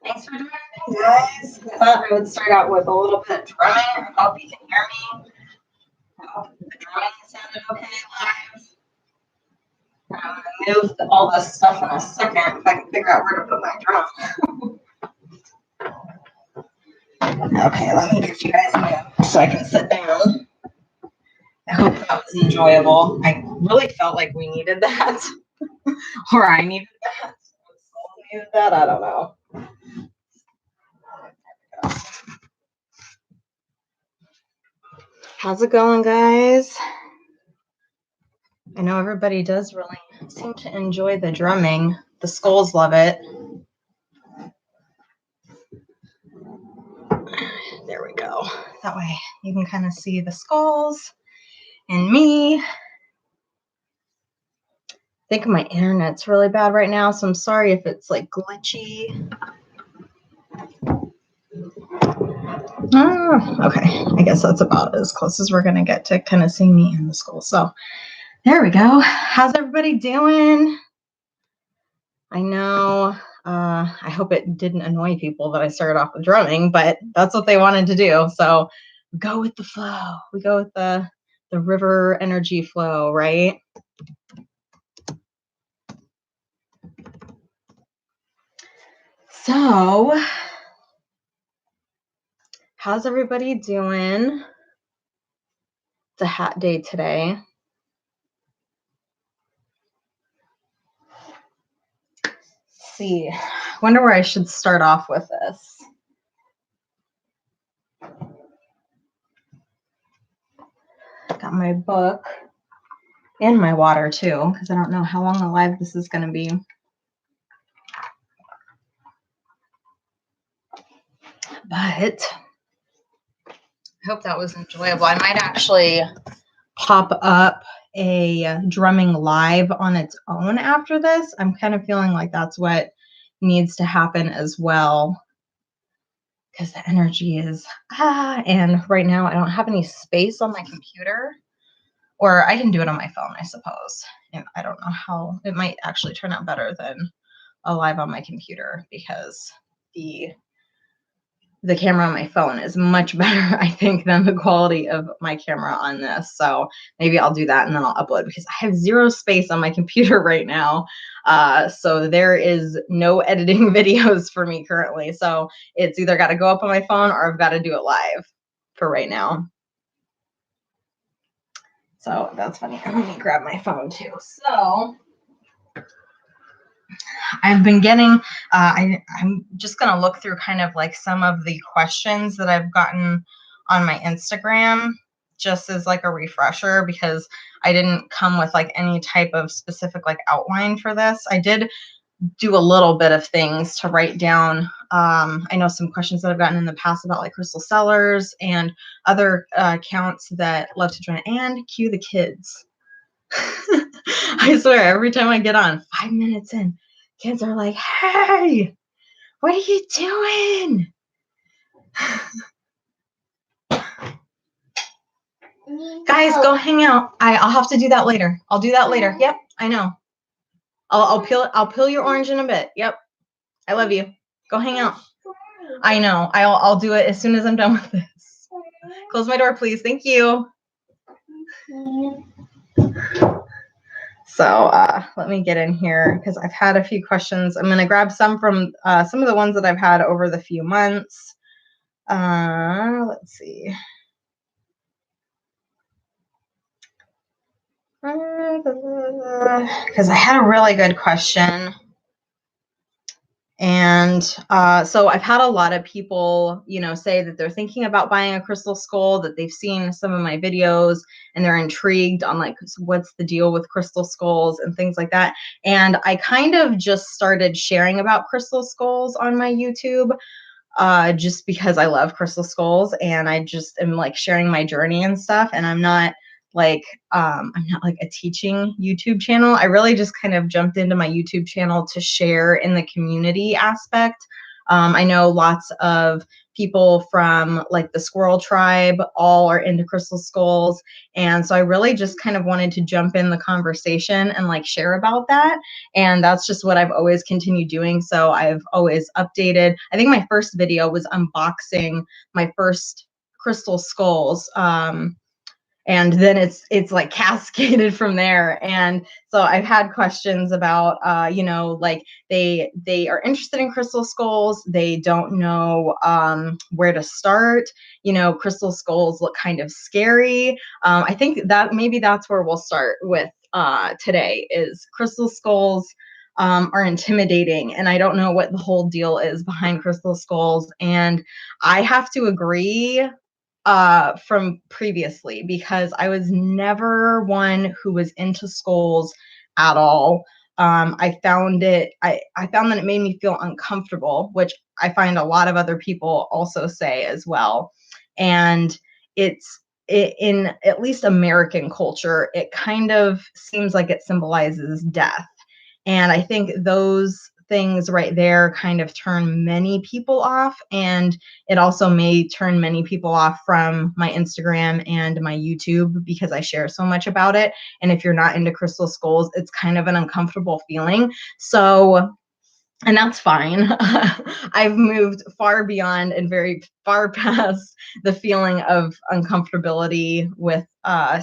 Thanks for joining me, guys. I thought I would start out with a little bit of drumming. I hope you can hear me. I hope the drumming sounded okay live. I'm going to move all this stuff in a second if I can figure out where to put my drum. Okay, let me get you guys moved so I can sit down. I hope that was enjoyable. I really felt like we needed that. Or I needed that. Someone needed that. I don't know. How's it going, guys? I know everybody does really seem to enjoy the drumming. The skulls love it. There we go. That way you can kind of see the skulls and me. I think my internet's really bad right now, so I'm sorry if it's like glitchy. Okay, I guess that's about as close as we're gonna get to kind of seeing me in the skull. So there we go. How's everybody doing? I know, I hope it didn't annoy people that I started off with drumming, but that's what they wanted to do. So go with the flow. We go with the river energy flow, right? So how's everybody doing? It's a hat day today. Let's see, wonder where I should start off with this. Got my book and my water too, because I don't know how long alive this is going to be. But I hope that was enjoyable. I might actually pop up a drumming live on its own after this. I'm kind of feeling like that's what needs to happen as well, because the energy is and right now I don't have any space on my computer, or I can do it on my phone, I suppose. And I don't know how it might actually turn out better than a live on my computer, because the the camera on my phone is much better, I think, than the quality of my camera on this. So maybe I'll do that and then I'll upload, because I have zero space on my computer right now. So there is no editing videos for me currently. So it's either got to go up on my phone or I've got to do it live for right now. So that's funny. Let me grab my phone too. So I've been getting, I'm just going to look through kind of like some of the questions that I've gotten on my Instagram, just as like a refresher, because I didn't come with like any type of specific like outline for this. I did do a little bit of things to write down. I know some questions that I've gotten in the past about like crystal sellers and other accounts that love to join, and cue the kids. I swear, every time I get on, 5 minutes in, kids are like, hey, what are you doing? Guys, go hang out. I'll have to do that later. I'll do that later. Yep, I know. I'll peel your orange in a bit. Yep. I love you. Go hang out. I know. I'll do it as soon as I'm done with this. Close my door, please. Thank you. So let me get in here because I've had a few questions. I'm going to grab some from some of the ones that I've had over the few months. Let's see. Because I had a really good question. And so I've had a lot of people, say that they're thinking about buying a crystal skull, that they've seen some of my videos and they're intrigued on like, what's the deal with crystal skulls and things like that. And I kind of just started sharing about crystal skulls on my YouTube just because I love crystal skulls, and I just am like sharing my journey and stuff. And I'm not like a teaching YouTube channel. I really just kind of jumped into my YouTube channel to share in the community aspect. I know lots of people from like the squirrel tribe all are into crystal skulls. And so I really just kind of wanted to jump in the conversation and like share about that. And that's just what I've always continued doing. So I've always updated. I think my first video was unboxing my first crystal skulls. And then it's like cascaded from there. And so I've had questions about, like they are interested in crystal skulls. They don't know where to start. Crystal skulls look kind of scary. I think that maybe that's where we'll start with today, is crystal skulls are intimidating. And I don't know what the whole deal is behind crystal skulls. And I have to agree from previously, because I was never one who was into skulls at all. I found that it made me feel uncomfortable, which I find a lot of other people also say as well. And in at least American culture, it kind of seems like it symbolizes death. And I think those things right there kind of turn many people off. And it also may turn many people off from my Instagram and my YouTube, because I share so much about it. And if you're not into crystal skulls, it's kind of an uncomfortable feeling. So, and that's fine. I've moved far beyond and very far past the feeling of uncomfortability with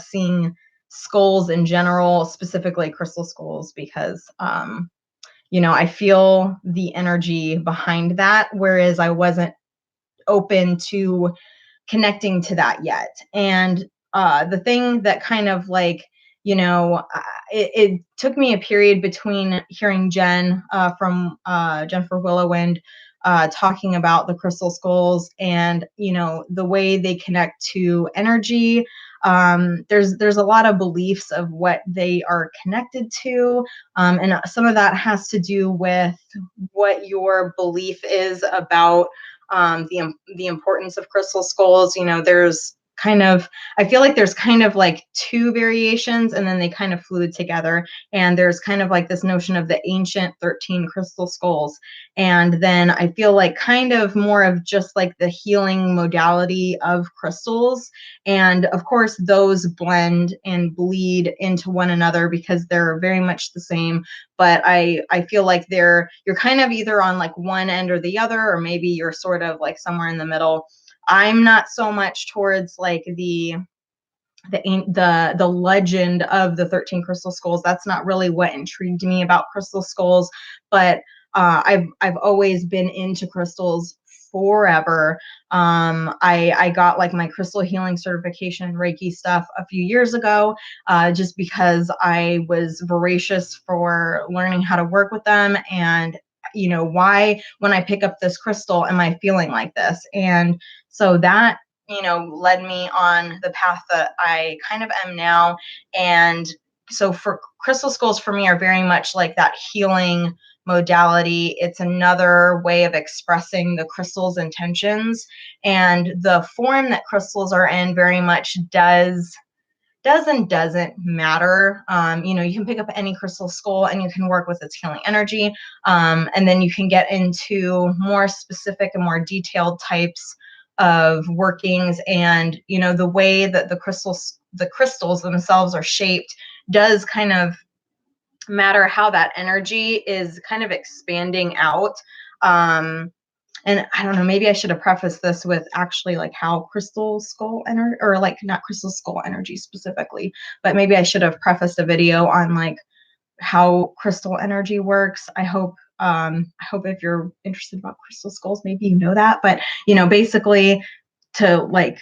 seeing skulls in general, specifically crystal skulls, because I feel the energy behind that, whereas I wasn't open to connecting to that yet. And the thing that kind of like, it took me a period between hearing Jen from Jennifer Willowind talking about the crystal skulls and, the way they connect to energy. There's a lot of beliefs of what they are connected to. And some of that has to do with what your belief is about the importance of crystal skulls. There's kind of, I feel like there's kind of like two variations and then they kind of flew together. And there's kind of like this notion of the ancient 13 crystal skulls. And then I feel like kind of more of just like the healing modality of crystals. And of course, those blend and bleed into one another because they're very much the same. But I feel like you're kind of either on like one end or the other, or maybe you're sort of like somewhere in the middle. I'm not so much towards like the legend of the 13 crystal skulls. That's not really what intrigued me about crystal skulls, but I've always been into crystals forever. I got like my crystal healing certification and Reiki stuff a few years ago, just because I was voracious for learning how to work with them. And why, when I pick up this crystal, am I feeling like this? And so that led me on the path that I kind of am now. And so for crystal skulls for me are very much like that healing modality. It's another way of expressing the crystal's intentions, and the form that crystals are in very much doesn't matter. You can pick up any crystal skull and you can work with its healing energy. And then you can get into more specific and more detailed types of workings. And, the way that the crystals themselves are shaped does kind of matter how that energy is kind of expanding out. And I don't know, maybe I should have prefaced this with actually like how crystal skull energy, or like not crystal skull energy specifically, but maybe I should have prefaced a video on like how crystal energy works. I hope if you're interested about crystal skulls, maybe you know that. But basically, to like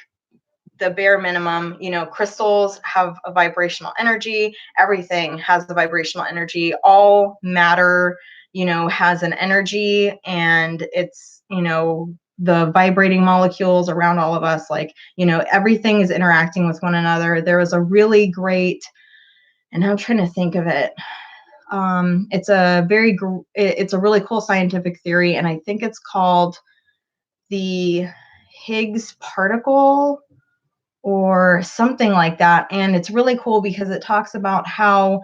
the bare minimum, crystals have a vibrational energy. Everything has the vibrational energy. All matter, has an energy, and it's, the vibrating molecules around all of us, like, everything is interacting with one another. There was a really great, and I'm trying to think of it. It's a really cool scientific theory, and I think it's called the Higgs particle or something like that. And it's really cool because it talks about how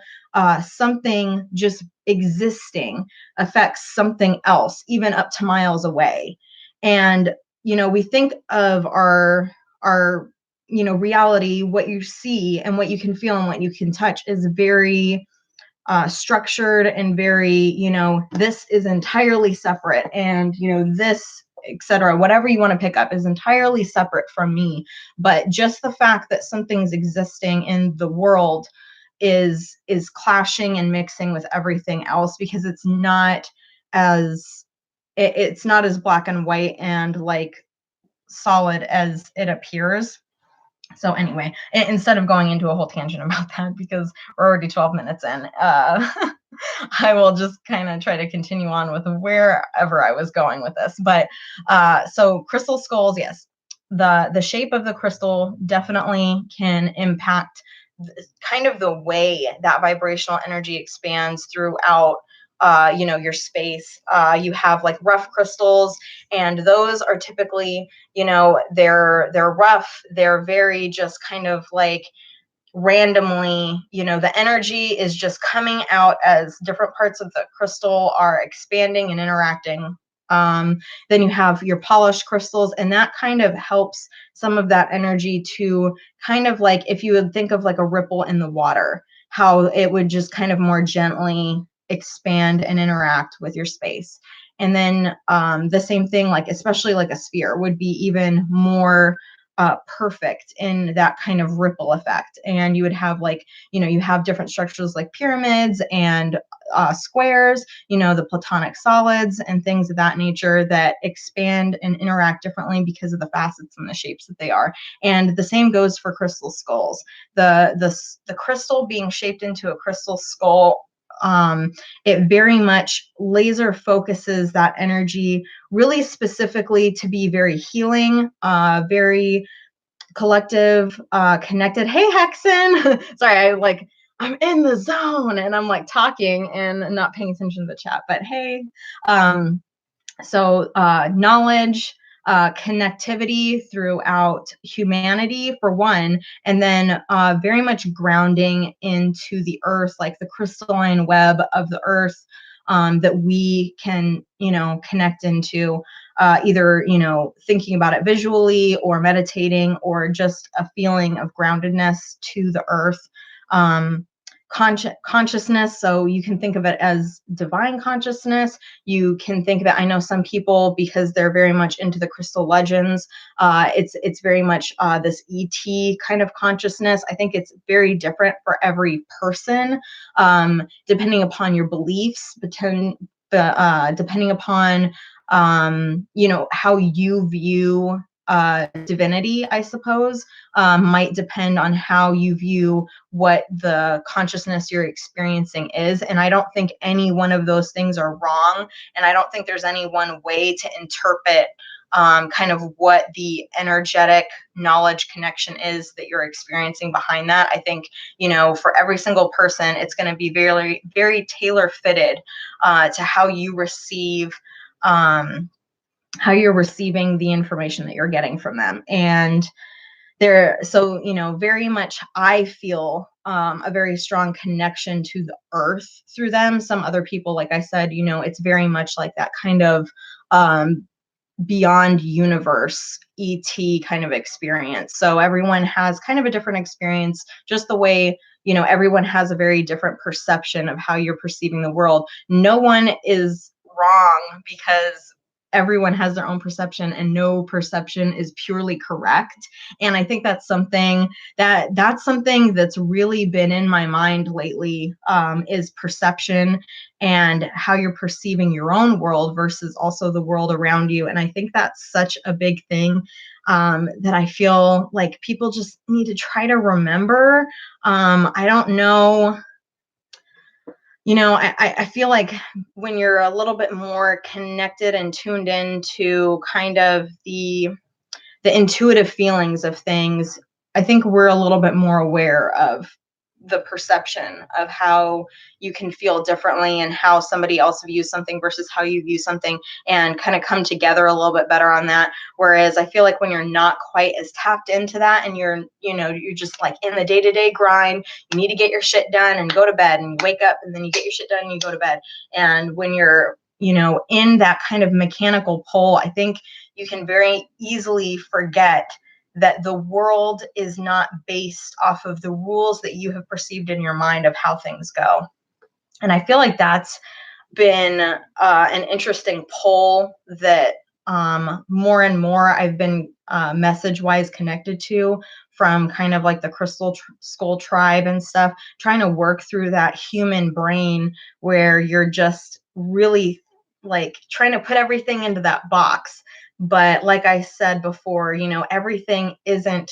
something just existing affects something else, even up to miles away. And, we think of our reality, what you see and what you can feel and what you can touch is very structured and very, this is entirely separate, and, this, etc. Whatever you want to pick up is entirely separate from me. But just the fact that something's existing in the world is clashing and mixing with everything else, because it's not as black and white and like solid as it appears. So anyway, instead of going into a whole tangent about that, because we're already 12 minutes in, I will just kind of try to continue on with wherever I was going with this. But so crystal skulls, yes, the shape of the crystal definitely can impact kind of the way that vibrational energy expands throughout your space. You have like rough crystals, and those are typically, they're rough. They're very just kind of like randomly, the energy is just coming out as different parts of the crystal are expanding and interacting. Then you have your polished crystals, and that kind of helps some of that energy to kind of like, if you would think of like a ripple in the water, how it would just kind of more gently expand and interact with your space. And then the same thing, like especially like a sphere would be even more perfect in that kind of ripple effect. And you would have like, you have different structures like pyramids and squares, the platonic solids and things of that nature that expand and interact differently because of the facets and the shapes that they are. And the same goes for crystal skulls. The crystal being shaped into a crystal skull, it very much laser focuses that energy really specifically to be very healing, very collective, connected. Hey, Hexen. Sorry, I'm in the zone and I'm like talking and not paying attention to the chat, but hey. So knowledge, connectivity throughout humanity for one, and then very much grounding into the earth, like the crystalline web of the earth, that we can, connect into, either, thinking about it visually or meditating, or just a feeling of groundedness to the earth. Consciousness, so you can think of it as divine consciousness. You can think of it, I know some people, because they're very much into the crystal legends, it's very much this ET kind of consciousness. I think it's very different for every person, depending upon your beliefs, depending upon how you view divinity, I suppose, might depend on how you view what the consciousness you're experiencing is. And I don't think any one of those things are wrong. And I don't think there's any one way to interpret kind of what the energetic knowledge connection is that you're experiencing behind that. I think, for every single person, it's going to be very, very tailor fitted to how you receive, how you're receiving the information that you're getting from them. And so, very much I feel a very strong connection to the earth through them. Some other people, like I said, it's very much like that kind of beyond universe ET kind of experience. So everyone has kind of a different experience, just the way, everyone has a very different perception of how you're perceiving the world. No one is wrong, because everyone has their own perception, and no perception is purely correct. And I think that's something that's really been in my mind lately, is perception, and how you're perceiving your own world versus also the world around you. And I think that's such a big thing, that I feel like people just need to try to remember. I don't know. I feel like when you're a little bit more connected and tuned into kind of the intuitive feelings of things, I think we're a little bit more aware of the perception of how you can feel differently, and how somebody else views something versus how you view something, and kind of come together a little bit better on that. Whereas I feel like when you're not quite as tapped into that, and you're just like in the day-to-day grind, you need to get your shit done and go to bed, and you wake up and then you get your shit done and you go to bed. And when you're, in that kind of mechanical pull, I think you can very easily forget that the world is not based off of the rules that you have perceived in your mind of how things go. And I feel like that's been an interesting pull that more and more I've been message-wise connected to, from kind of like the crystal skull tribe and stuff, trying to work through that human brain where you're just really like trying to put everything into that box. But like I said before, everything isn't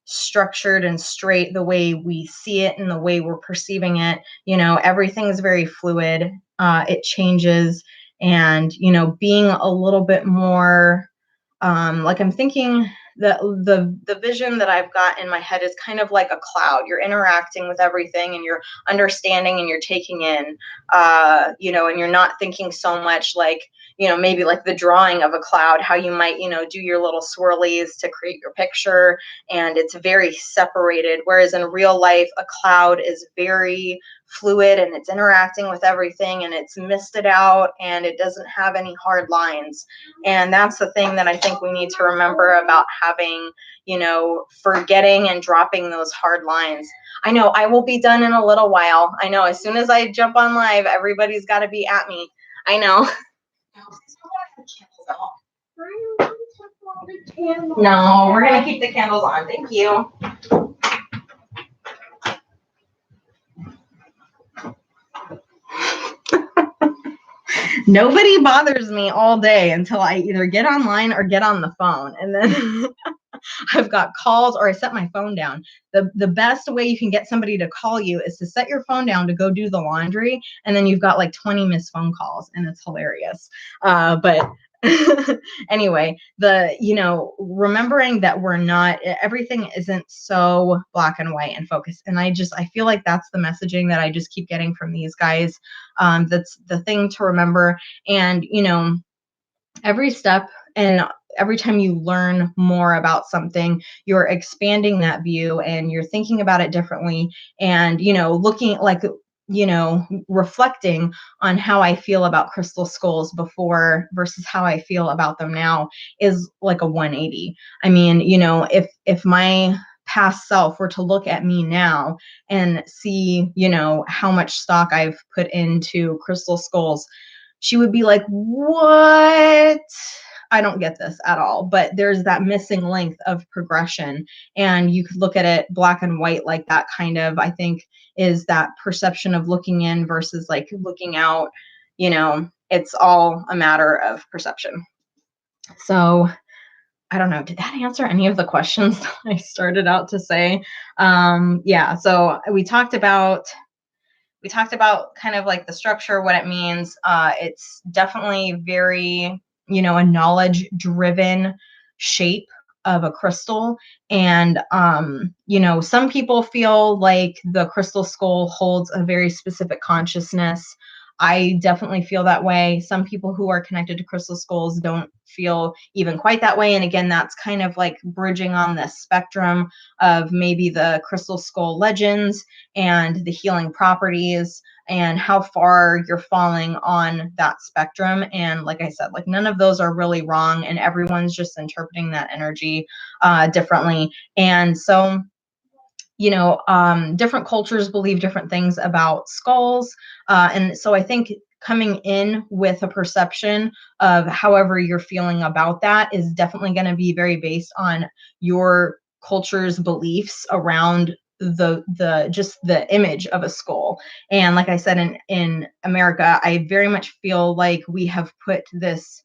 structured and straight the way we see it and the way we're perceiving it. Everything is very fluid. It changes. And, being a little bit more, like I'm thinking the vision that I've got in my head is kind of like a cloud. You're interacting with everything, and you're understanding, and you're taking in, and you're not thinking so much like, maybe like the drawing of a cloud, how you might, do your little swirlies to create your picture, and it's very separated. Whereas in real life, a cloud is very fluid, and it's interacting with everything, and it's misted out, and it doesn't have any hard lines. And that's the thing that I think we need to remember about having, forgetting and dropping those hard lines. I know I will be done in a little while. I know as soon as I jump on live, everybody's got to be at me. I know. No, we're going to keep the candles on. Thank you. Nobody bothers me all day until I either get online or get on the phone. And then I've got calls, or I set my phone down. The best way you can get somebody to call you is to set your phone down to go do the laundry, and then you've got like 20 missed phone calls, and it's hilarious. But anyway, remembering that everything isn't so black and white and focused. And I feel like that's the messaging that I just keep getting from these guys. That's the thing to remember. And, every step, and every time you learn more about something, you're expanding that view and you're thinking about it differently. And, looking like, reflecting on how I feel about crystal skulls before versus how I feel about them now is like a 180. I mean, if my past self were to look at me now and see, how much stock I've put into crystal skulls, she would be like, "What? I don't get this at all." But there's that missing length of progression. And you could look at it black and white like that, kind of, I think, is that perception of looking in versus like looking out. It's all a matter of perception. So I don't know. Did that answer any of the questions I started out to say? Yeah. So we talked about kind of like the structure, what it means. It's definitely very, a knowledge driven shape of a crystal. And, some people feel like the crystal skull holds a very specific consciousness. I definitely feel that way. Some people who are connected to crystal skulls don't feel even quite that way. And again, that's kind of like bridging on the spectrum of maybe the crystal skull legends and the healing properties and how far you're falling on that spectrum. And like I said, like none of those are really wrong, and everyone's just interpreting that energy differently. And so, different cultures believe different things about skulls. And so I think coming in with a perception of however you're feeling about that is definitely going to be very based on your culture's beliefs around the just the image of a skull. And like I said, in America, I very much feel like we have put this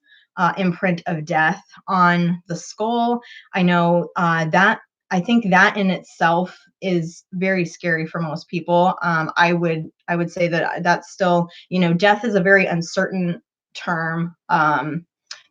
imprint of death on the skull. I know that I think that in itself is very scary for most people. I would say that that's still, death is a very uncertain term.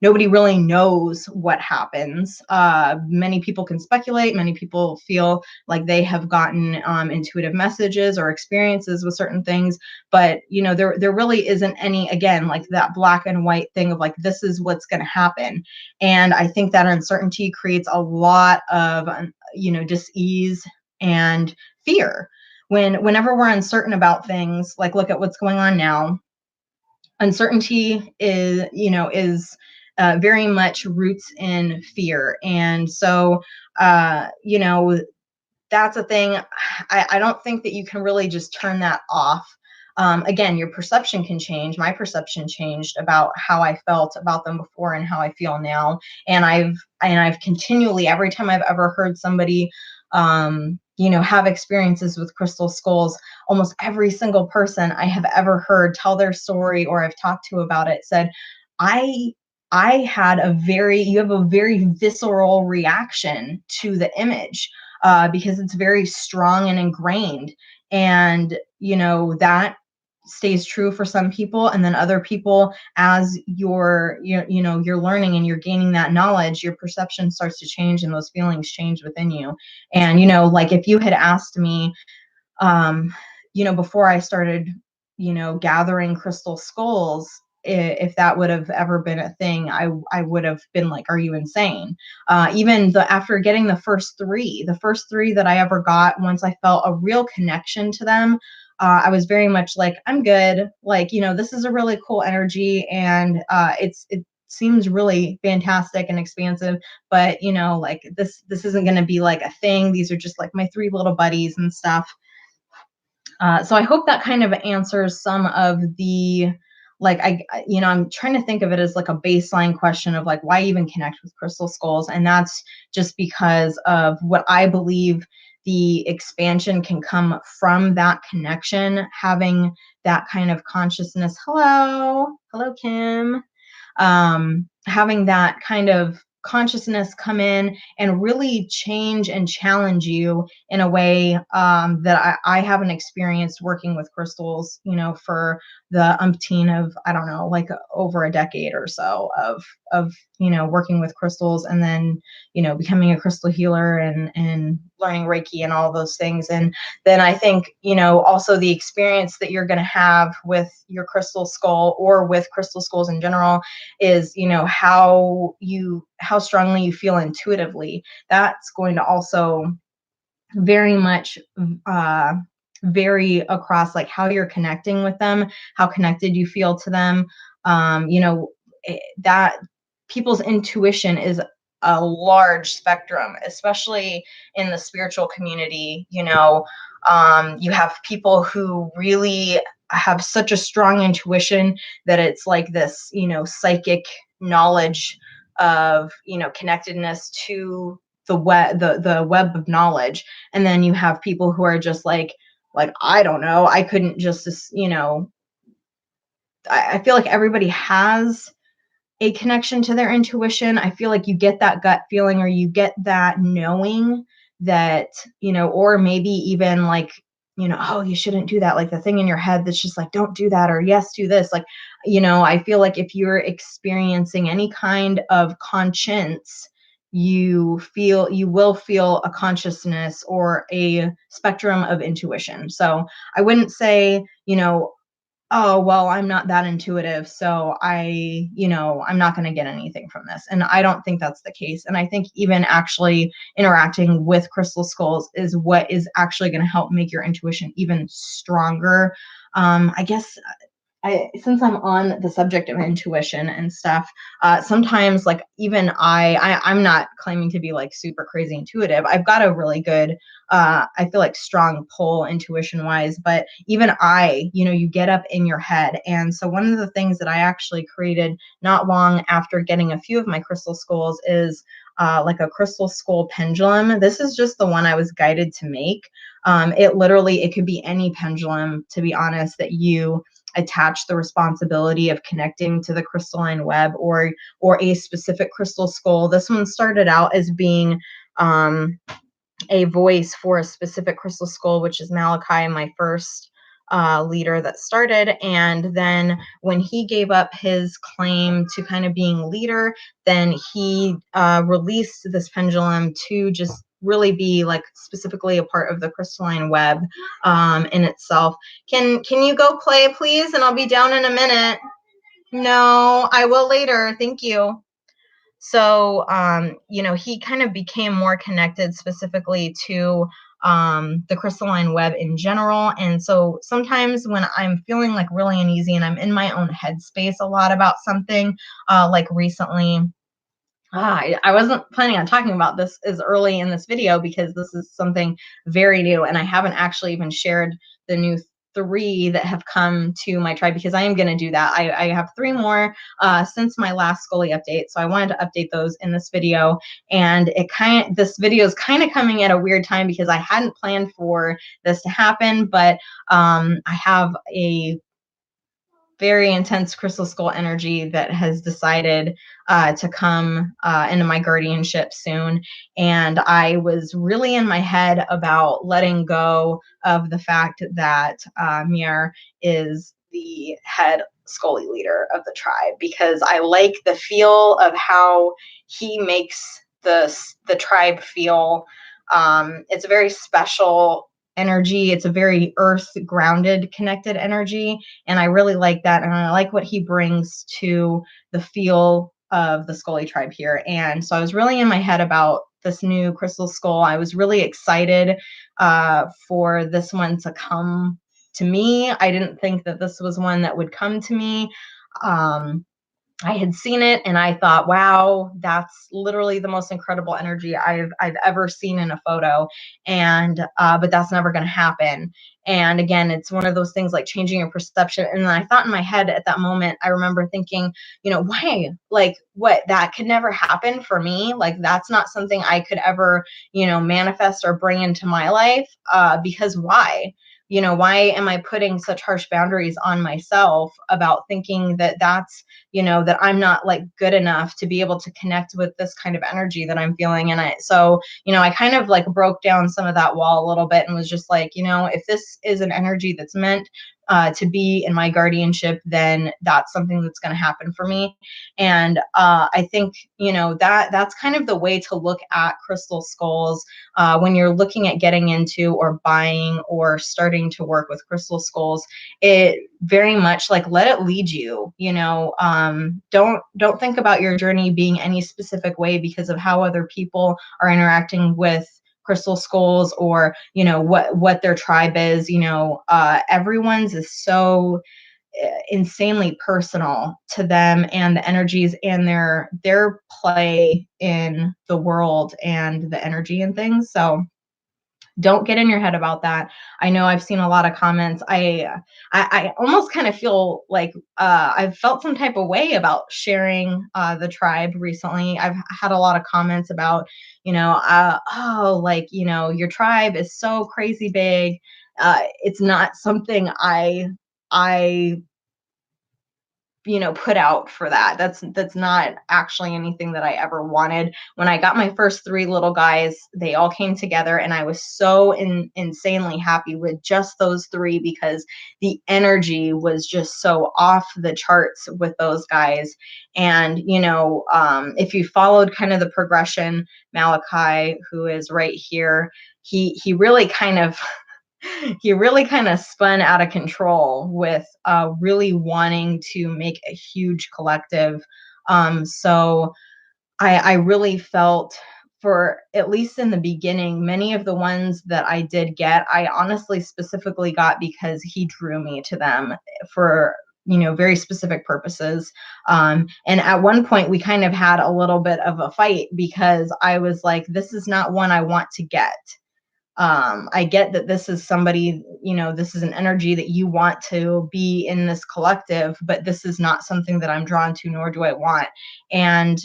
Nobody really knows what happens. Many people can speculate. Many people feel like they have gotten intuitive messages or experiences with certain things, but there really isn't any, again, like that black and white thing of like this is what's going to happen. And I think that uncertainty creates a lot of dis-ease and fear. Whenever we're uncertain about things, like look at what's going on now. Uncertainty is very much roots in fear. And so that's a thing. I don't think that you can really just turn that off. Again, your perception can change. My perception changed about how I felt about them before and how I feel now. And I've continually, every time I've ever heard somebody, have experiences with crystal skulls, almost every single person I have ever heard tell their story or I've talked to about it said, I you have a very visceral reaction to the image because it's very strong and ingrained. And, that stays true for some people. And then other people, as you're learning and you're gaining that knowledge, your perception starts to change and those feelings change within you. And, like if you had asked me, before I started, gathering crystal skulls, if that would have ever been a thing, I would have been like, "Are you insane?" Even after getting the first three that I ever got, once I felt a real connection to them, I was very much like, "I'm good." Like, this is a really cool energy, and it seems really fantastic and expansive, but like this isn't going to be like a thing. These are just like my three little buddies and stuff. So I hope that kind of answers some of the, like, I'm trying to think of it as like a baseline question of like, why even connect with crystal skulls? And that's just because of what I believe the expansion can come from that connection, having that kind of consciousness. Hello, Kim. Having that kind of consciousness come in and really change and challenge you in a way that I haven't experienced working with crystals, for the umpteen of, I don't know, like over a decade or so of working with crystals, and then becoming a crystal healer and learning Reiki and all those things. And then I think also the experience that you're going to have with your crystal skull, or with crystal skulls in general, is how strongly you feel intuitively. That's going to also very much vary across like how you're connecting with them, how connected you feel to them. That people's intuition is a large spectrum, especially in the spiritual community. You have people who really have such a strong intuition that it's like this, psychic knowledge of, connectedness to the web of knowledge. And then you have people who are just like, I don't know, I couldn't just, I feel like everybody has a connection to their intuition. I feel like you get that gut feeling, or you get that knowing that, or maybe even like, oh, you shouldn't do that. Like the thing in your head that's just like, don't do that, or yes, do this. Like, I feel like if you're experiencing any kind of conscience, you will feel a consciousness or a spectrum of intuition. So I wouldn't say, oh, well, I'm not that intuitive, so I'm not going to get anything from this. And I don't think that's the case. And I think even actually interacting with crystal skulls is what is actually going to help make your intuition even stronger. I guess since I'm on the subject of intuition and stuff, sometimes like even I'm not claiming to be like super crazy intuitive. I've got a really good, I feel like strong pull intuition wise, but even you get up in your head. And so one of the things that I actually created not long after getting a few of my crystal skulls is like a crystal skull pendulum. This is just the one I was guided to make. It could be any pendulum, to be honest, that you attach the responsibility of connecting to the crystalline web, or a specific crystal skull. This one started out as being a voice for a specific crystal skull, which is Malachi, my first leader that started. And then when he gave up his claim to kind of being leader, then he released this pendulum to just really be like specifically a part of the crystalline web in itself. Can you go play, please? And I'll be down in a minute. No, I will later. Thank you. So, he kind of became more connected specifically to the crystalline web in general. And so sometimes when I'm feeling like really uneasy and I'm in my own headspace a lot about something, like recently, I wasn't planning on talking about this as early in this video because this is something very new, and I haven't actually even shared the new 3 that have come to my tribe, because I am going to do that. I have 3 more since my last Scully update, so I wanted to update those in this video. And this video is kind of coming at a weird time because I hadn't planned for this to happen, but I have a very intense crystal skull energy that has decided to come into my guardianship soon. And I was really in my head about letting go of the fact that Mir is the head Scully leader of the tribe, because I like the feel of how he makes the tribe feel. It's a very special energy. It's a very earth grounded, connected energy. And I really like that. And I like what he brings to the feel of the Scully tribe here. And so I was really in my head about this new crystal skull. I was really excited for this one to come to me. I didn't think that this was one that would come to me. I had seen it and I thought, wow, that's literally the most incredible energy I've ever seen in a photo. And but that's never going to happen. And again, it's one of those things like changing your perception. And then I thought in my head at that moment, I remember thinking, why? Like, what? That could never happen for me. Like, that's not something I could ever, manifest or bring into my life. Because why? Why am I putting such harsh boundaries on myself about thinking that that's, that I'm not like good enough to be able to connect with this kind of energy that I'm feeling. And I kind of like broke down some of that wall a little bit and was just like, if this is an energy that's meant to be in my guardianship, then that's something that's going to happen for me. And I think, that's kind of the way to look at crystal skulls when you're looking at getting into or buying or starting to work with crystal skulls. It very much like, let it lead you. Don't think about your journey being any specific way because of how other people are interacting with crystal skulls, or what their tribe is. Everyone's is so insanely personal to them, and the energies and their play in the world and the energy and things. So don't get in your head about that. I know I've seen a lot of comments. I almost kind of feel like I've felt some type of way about sharing the tribe recently. I've had a lot of comments about, your tribe is so crazy big. It's not something I put out for that. That's not actually anything that I ever wanted. When I got my first 3 little guys, they all came together, and I was so insanely happy with just those 3 because the energy was just so off the charts with those guys. And if you followed kind of the progression, Malachi, who is right here, he really kind of spun out of control with really wanting to make a huge collective. So I really felt, for at least in the beginning, many of the ones that I did get, I honestly specifically got because he drew me to them for very specific purposes. And at one point we kind of had a little bit of a fight because I was like, this is not one I want to get. I get that this is somebody, this is an energy that you want to be in this collective, but this is not something that I'm drawn to, nor do I want. And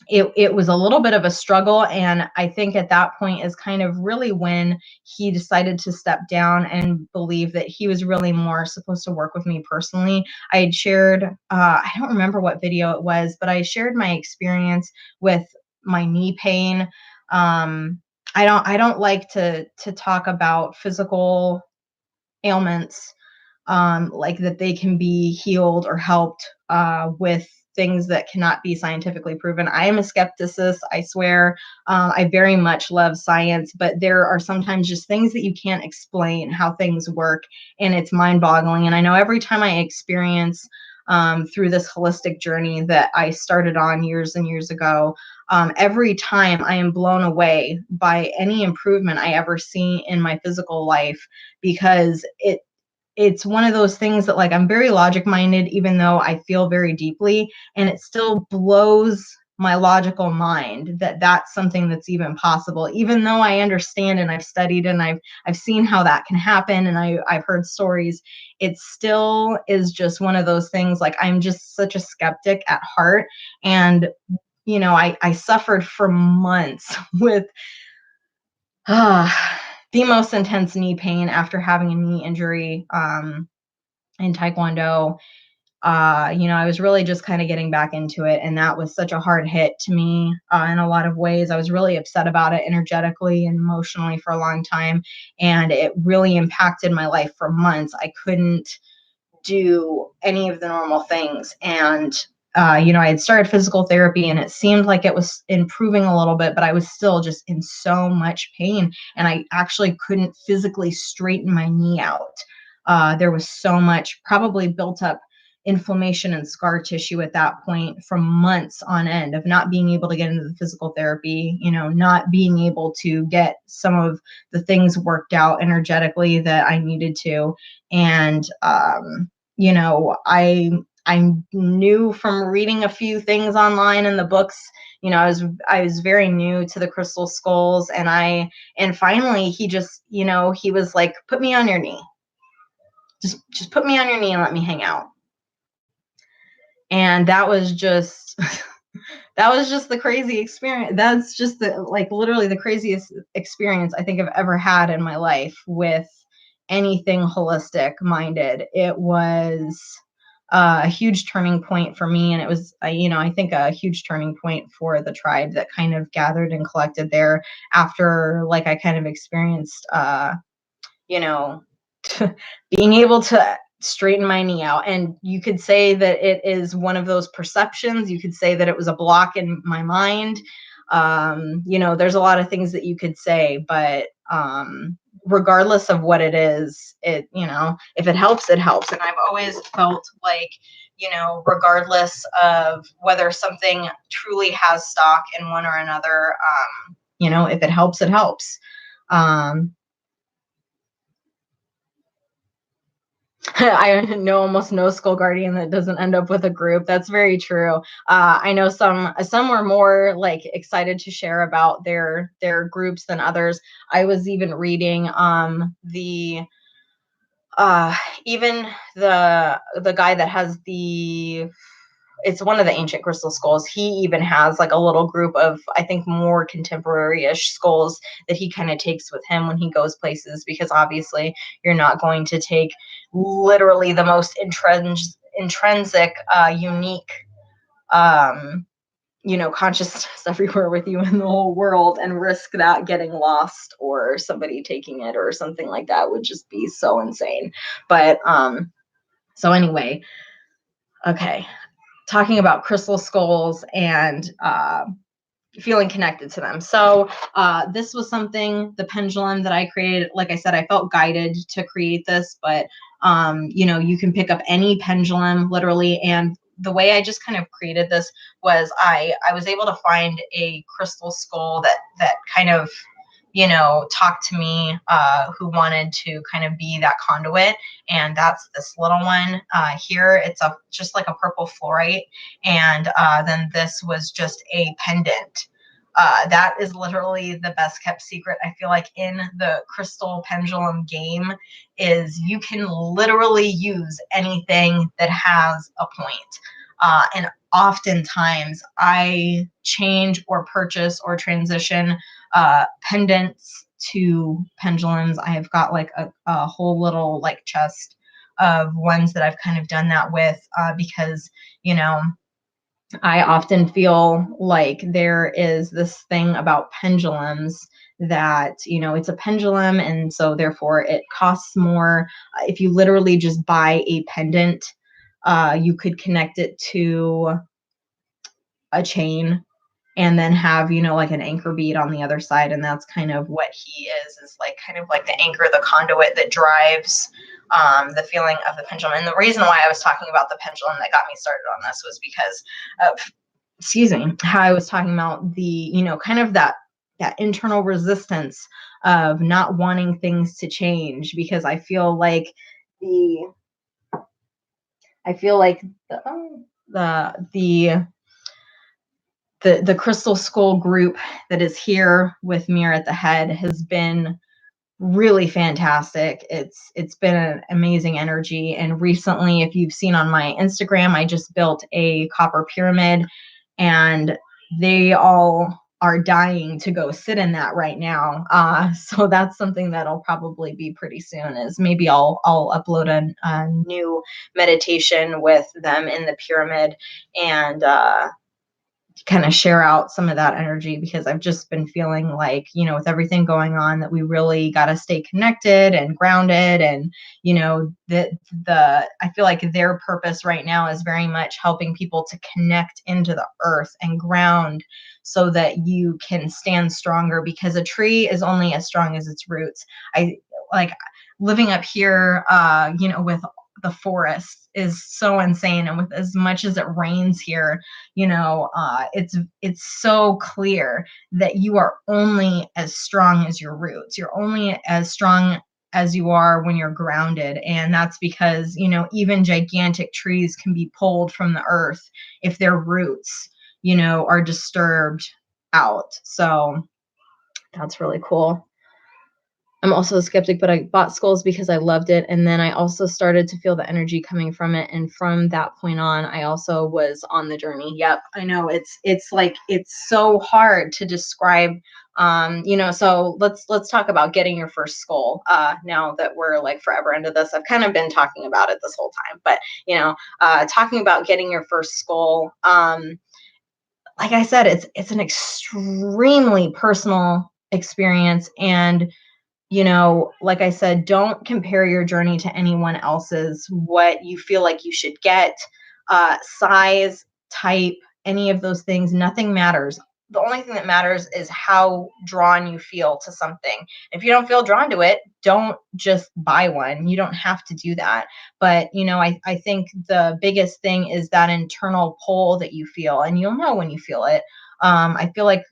it was a little bit of a struggle. And I think at that point is kind of really when he decided to step down and believe that he was really more supposed to work with me personally. I had shared, I don't remember what video it was, but I shared my experience with my knee pain. I don't like to talk about physical ailments, like that they can be healed or helped with things that cannot be scientifically proven. I am a skepticist, I swear. I very much love science, but there are sometimes just things that you can't explain how things work, and it's mind-boggling. And I know every time I experience through this holistic journey that I started on years and years ago, every time I am blown away by any improvement I ever see in my physical life, because it's one of those things that, like, I'm very logic minded, even though I feel very deeply, and it still blows my logical mind that that's something that's even possible, even though I understand and I've studied and I've seen how that can happen, and I've heard stories. It still is just one of those things, like, I'm just such a skeptic at heart. And I suffered for months with the most intense knee pain after having a knee injury in Taekwondo. I was really just kind of getting back into it, and that was such a hard hit to me in a lot of ways. I was really upset about it energetically and emotionally for a long time, and it really impacted my life for months. I couldn't do any of the normal things. And I had started physical therapy, and it seemed like it was improving a little bit, but I was still just in so much pain, and I actually couldn't physically straighten my knee out. There was so much probably built up inflammation and scar tissue at that point from months on end of not being able to get into the physical therapy, not being able to get some of the things worked out energetically that I needed to. And I knew from reading a few things online in the books, I was very new to the crystal skulls, and finally he just, he was like, put me on your knee. Just put me on your knee and let me hang out. And that was just that was just the crazy experience. That's just literally the craziest experience I think I've ever had in my life with anything holistic minded. It was a huge turning point for me, and it was, I think, a huge turning point for the tribe that kind of gathered and collected there after, like, I kind of experienced, you know, being able to straighten my knee out. And you could say that it is one of those perceptions. You could say that it was a block in my mind. There's a lot of things that you could say, but regardless of what it is, if it helps, it helps. And I've always felt like, regardless of whether something truly has stock in one or another, if it helps, it helps. I know almost no Skull Guardian that doesn't end up with a group. That's very true. I know some were more like excited to share about their groups than others. I was even reading the even the guy that has it's one of the ancient crystal skulls. He even has like a little group of, I think, more contemporary-ish skulls that he kind of takes with him when he goes places, because obviously you're not going to take literally the most intrinsic, unique, consciousness everywhere with you in the whole world and risk that getting lost or somebody taking it or something like that. Would just be so insane. But so anyway, okay. Talking about crystal skulls and feeling connected to them. So this was something, the pendulum that I created. Like I said, I felt guided to create this, but you can pick up any pendulum literally. And the way I just kind of created this was I was able to find a crystal skull that kind of talked to me, who wanted to kind of be that conduit. And that's this little one here. It's just like a purple fluorite. And then this was just a pendant. That is literally the best kept secret, I feel like, in the crystal pendulum game, is you can literally use anything that has a point. And oftentimes I change or purchase or transition pendants to pendulums. I have got like a whole little like chest of ones that I've kind of done that with, because I often feel like there is this thing about pendulums that, it's a pendulum, and so therefore it costs more. If you literally just buy a pendant, you could connect it to a chain and then have, like an anchor bead on the other side. And that's kind of what he is like kind of like the anchor, the conduit that drives the feeling of the pendulum. And the reason why I was talking about the pendulum that got me started on this was because of, excuse me, how I was talking about the, kind of that internal resistance of not wanting things to change, because I feel like the the the crystal skull group that is here with Mir at the head has been really fantastic. It's been an amazing energy. And recently, if you've seen on my Instagram, I just built a copper pyramid, and they all are dying to go sit in that right now. So that's something that'll probably be pretty soon, is maybe I'll upload a new meditation with them in the pyramid, and kind of share out some of that energy, because I've just been feeling like, with everything going on, that we really got to stay connected and grounded. And, I feel like their purpose right now is very much helping people to connect into the earth and ground, so that you can stand stronger, because a tree is only as strong as its roots. I like living up here, with the forest is so insane. And with as much as it rains here, it's so clear that you are only as strong as your roots. You're only as strong as you are when you're grounded. And that's because, even gigantic trees can be pulled from the earth if their roots, are disturbed out. So that's really cool. I'm also a skeptic, but I bought skulls because I loved it. And then I also started to feel the energy coming from it. And from that point on, I also was on the journey. Yep. I know it's like, it's so hard to describe, so let's talk about getting your first skull. Now that we're like forever into this, I've kind of been talking about it this whole time, but talking about getting your first skull, like I said, it's an extremely personal experience. And like I said, don't compare your journey to anyone else's. What you feel like you should get, size, type, any of those things, nothing matters. The only thing that matters is how drawn you feel to something. If you don't feel drawn to it, don't just buy one. You don't have to do that. But, I think the biggest thing is that internal pull that you feel, and you'll know when you feel it. I feel like,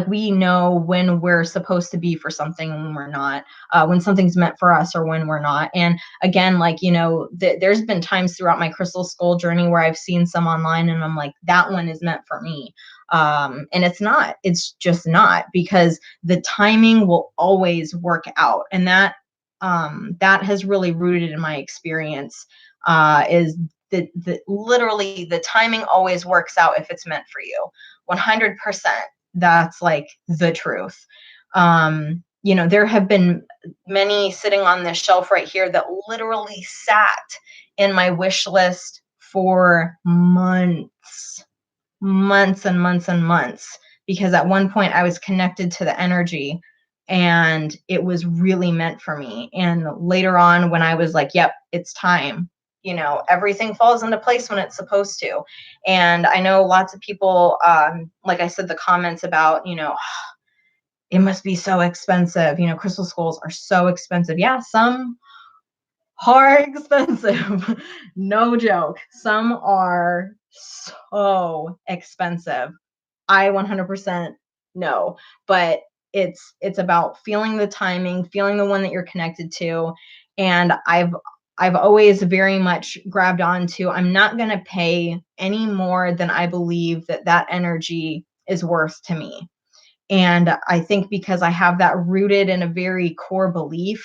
we know when we're supposed to be for something and when we're not, when something's meant for us or when we're not. And again, there's been times throughout my crystal skull journey where I've seen some online and I'm like, that one is meant for me. And it's not, it's just not, because the timing will always work out. And that has really rooted in my experience, is that literally the timing always works out if it's meant for you. 100%. That's like the truth. There have been many sitting on this shelf right here that literally sat in my wish list for months, months and months and months, because at one point I was connected to the energy and it was really meant for me. And later on, when I was like, yep, it's time, everything falls into place when it's supposed to. And I know lots of people, like I said, the comments about, it must be so expensive. Crystal skulls are so expensive. Yeah, some are expensive. No joke. Some are so expensive. I 100% know, but it's about feeling the timing, feeling the one that you're connected to. And I've always very much grabbed onto, I'm not going to pay any more than I believe that energy is worth to me. And I think because I have that rooted in a very core belief,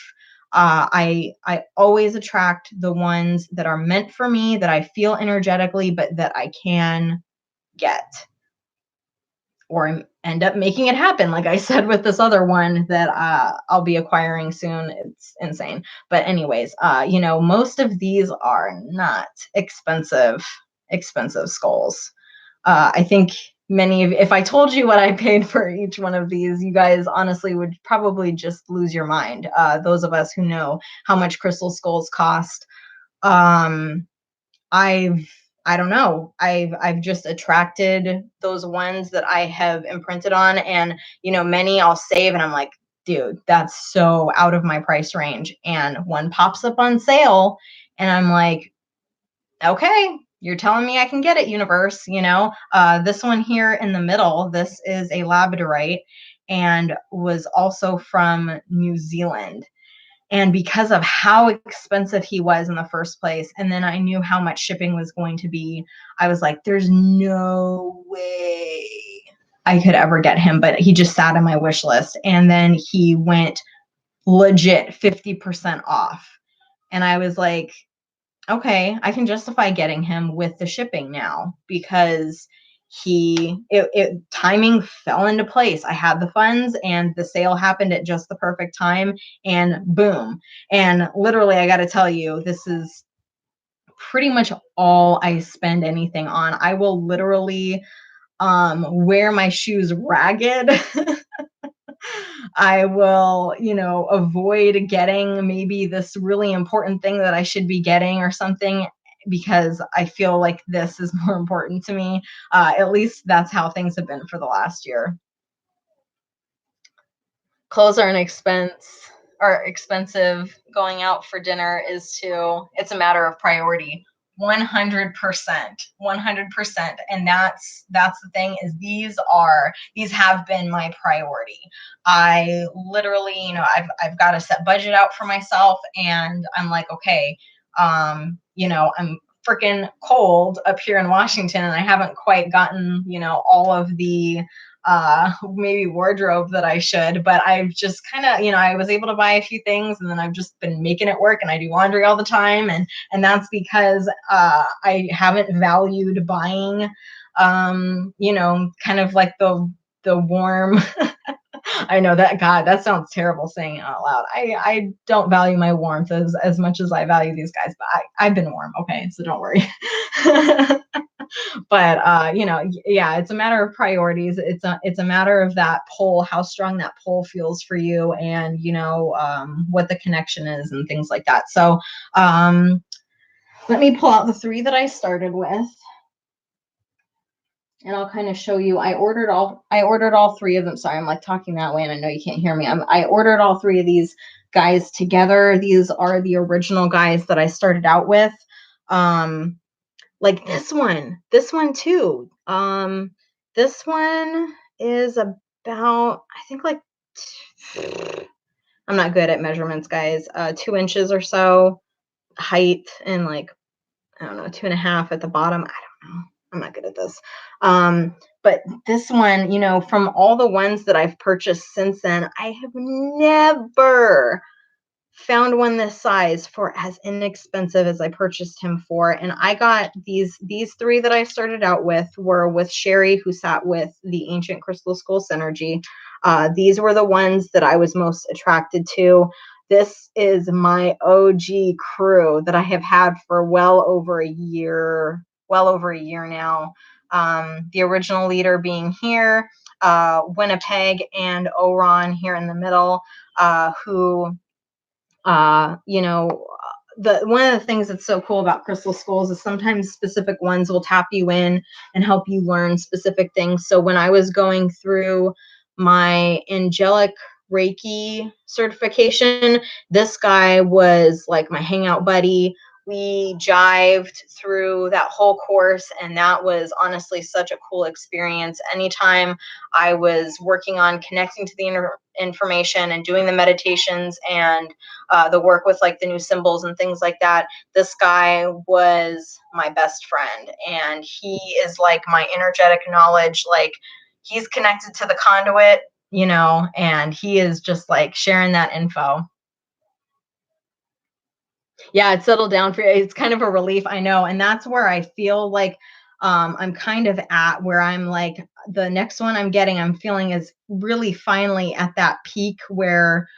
I always attract the ones that are meant for me, that I feel energetically, but that I can get, or end up making it happen. Like I said, with this other one that I'll be acquiring soon. It's insane. But anyways, most of these are not expensive skulls. I think if I told you what I paid for each one of these, you guys honestly would probably just lose your mind. Those of us who know how much crystal skulls cost. I don't know. I've just attracted those ones that I have imprinted on, and many I'll save and I'm like, dude, that's so out of my price range. And one pops up on sale and I'm like, okay, you're telling me I can get it, universe. This one here in the middle, this is a labradorite and was also from New Zealand. And because of how expensive he was in the first place, and then I knew how much shipping was going to be, I was like, there's no way I could ever get him. But he just sat on my wish list. And then he went legit 50% off. And I was like, okay, I can justify getting him with the shipping now, because timing fell into place. I had the funds and the sale happened at just the perfect time, and boom. And literally, I got to tell you, this is pretty much all I spend anything on. I will literally wear my shoes ragged. I will, avoid getting maybe this really important thing that I should be getting or something, because I feel like this is more important to me. At least that's how things have been for the last year. Clothes are expensive. Going out for dinner it's a matter of priority. 100%. 100%. And that's the thing, is these have been my priority. I literally, I've got a set budget out for myself, and I'm like, okay, I'm freaking cold up here in Washington, and I haven't quite gotten, all of the maybe wardrobe that I should, but I've just kind of, I was able to buy a few things, and then I've just been making it work, and I do laundry all the time. And that's because I haven't valued buying, kind of like the warm, I know that, God, that sounds terrible saying it out loud. I don't value my warmth as much as I value these guys, but I've been warm. Okay. So don't worry. But yeah, it's a matter of priorities. It's a matter of that pull, how strong that pull feels for you, and what the connection is and things like that. So let me pull out the 3 that I started with, and I'll kind of show you. I ordered all 3 of them. Sorry, I'm like talking that way and I know you can't hear me. I ordered all 3 of these guys together. These are the original guys that I started out with. Like this one too. This one is about, I think, like, I'm not good at measurements, guys. 2 inches or so height, and like, I don't know, 2.5 at the bottom. I don't know. I'm not good at this. But this one, from all the ones that I've purchased since then, I have never found one this size for as inexpensive as I purchased him for. And I got these 3 that I started out with were with Sherry, who sat with the Ancient Crystal Skull Synergy. These were the ones that I was most attracted to. This is my OG crew that I have had for well over a year now. The original leader being here, Winnipeg, and Oron here in the middle, who the one of the things that's so cool about crystal skulls is sometimes specific ones will tap you in and help you learn specific things. So when I was going through my angelic Reiki certification, this guy was like my hangout buddy. We jived through that whole course, and that was honestly such a cool experience. Anytime I was working on connecting to the information and doing the meditations and the work with like the new symbols and things like that, this guy was my best friend, and he is like my energetic knowledge. Like, he's connected to the conduit, and he is just like sharing that info. Yeah, it settled down for you. It's kind of a relief, I know. And that's where I feel like I'm kind of at, where I'm like, the next one I'm feeling is really finally at that peak where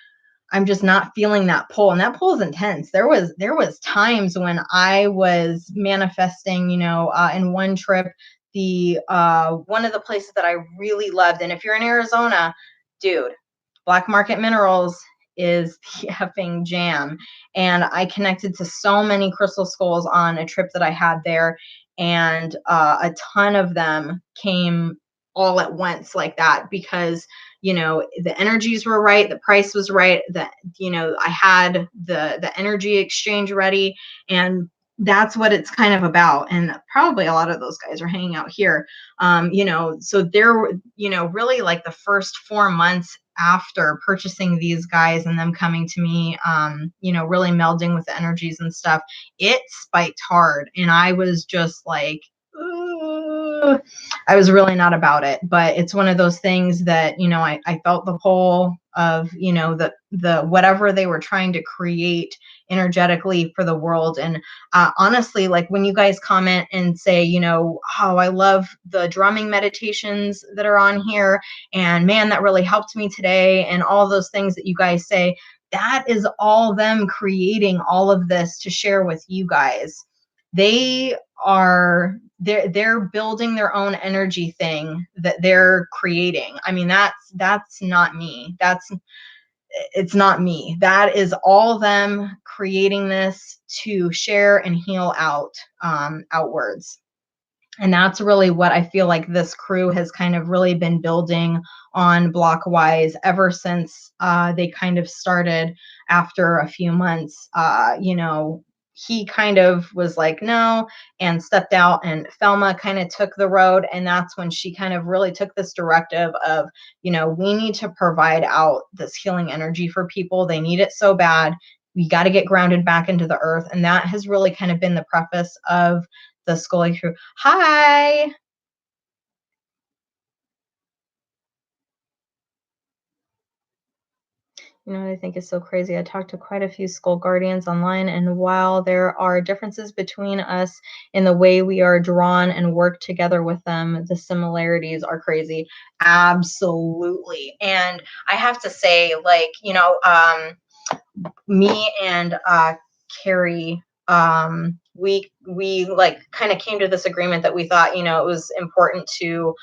I'm just not feeling that pull, and that pull is intense. There was times when I was manifesting, in one trip, the one of the places that I really loved. And if you're in Arizona, dude, Black Market Minerals is the effing jam. And I connected to so many crystal skulls on a trip that I had there, and a ton of them came all at once like that, because the energies were right, the price was right, that I had the energy exchange ready, and that's what it's kind of about. And probably a lot of those guys are hanging out here. So there were, really like the first 4 months after purchasing these guys and them coming to me, really melding with the energies and stuff, it spiked hard, and I was just like, "Ugh." I was really not about it. But it's one of those things that, I felt the pull of, the whatever they were trying to create energetically for the world. And honestly, like when you guys comment and say, oh, I love the drumming meditations that are on here, and man, that really helped me today, and all those things that you guys say, that is all them creating all of this to share with you guys. They're building their own energy thing that they're creating. I mean, that's not me. It's not me. That is all them creating this to share and heal outwards. And that's really what I feel like this crew has kind of really been building on Blockwise ever since they kind of started after a few months. He kind of was like, no, and stepped out, and Thelma kind of took the road. And that's when she kind of really took this directive of, we need to provide out this healing energy for people. They need it so bad. We got to get grounded back into the earth. And that has really kind of been the preface of the Scully crew. Hi. You know what I think is so crazy? I talked to quite a few skull guardians online, and while there are differences between us in the way we are drawn and work together with them, the similarities are crazy. Absolutely. And I have to say, like, me and Carrie, we like kind of came to this agreement that we thought, it was important to